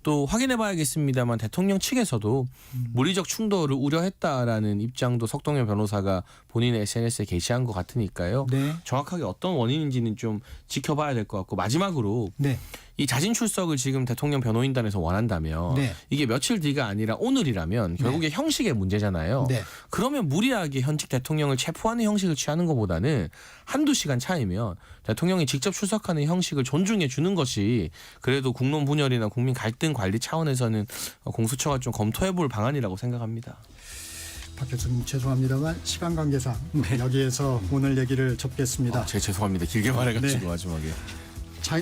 또 확인해 봐야겠습니다만 대통령 측에서도 물리적 충돌을 우려했다라는 입장도 석동현 변호사가 본인의 SNS에 게시한 것 같으니까요. 네. 정확하게 어떤 원인인지는 좀 지켜봐야 될 것 같고 마지막으로 네. 이 자진 출석을 지금 대통령 변호인단에서 원한다면 네. 이게 며칠 뒤가 아니라 오늘이라면 결국에 형식의 문제잖아요. 네. 그러면 무리하게 현직 대통령을 체포하는 형식을 취하는 것보다는 한두 시간 차이면 대통령이 직접 출석하는 형식을 존중해 주는 것이 그래도 국론 분열이나 국민 갈등 관리 차원에서는 공수처가 좀 검토해 볼 방안이라고 생각합니다. 박 교수님 죄송합니다만 시간 관계상 여기에서 오늘 얘기를 접겠습니다. 제 죄송합니다. 길게 말해가지고 네. 마지막에.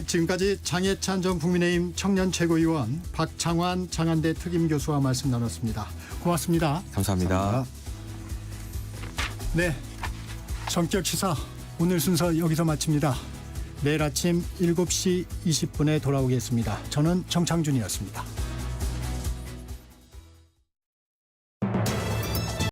지금까지 장해찬 전 국민의힘 청년 최고위원, 박창환 장한대 특임교수와 말씀 나눴습니다. 고맙습니다. 감사합니다. 네, 성격 시사 오늘 순서 여기서 마칩니다. 내일 아침 7시 20분에 돌아오겠습니다. 저는 정창준이었습니다.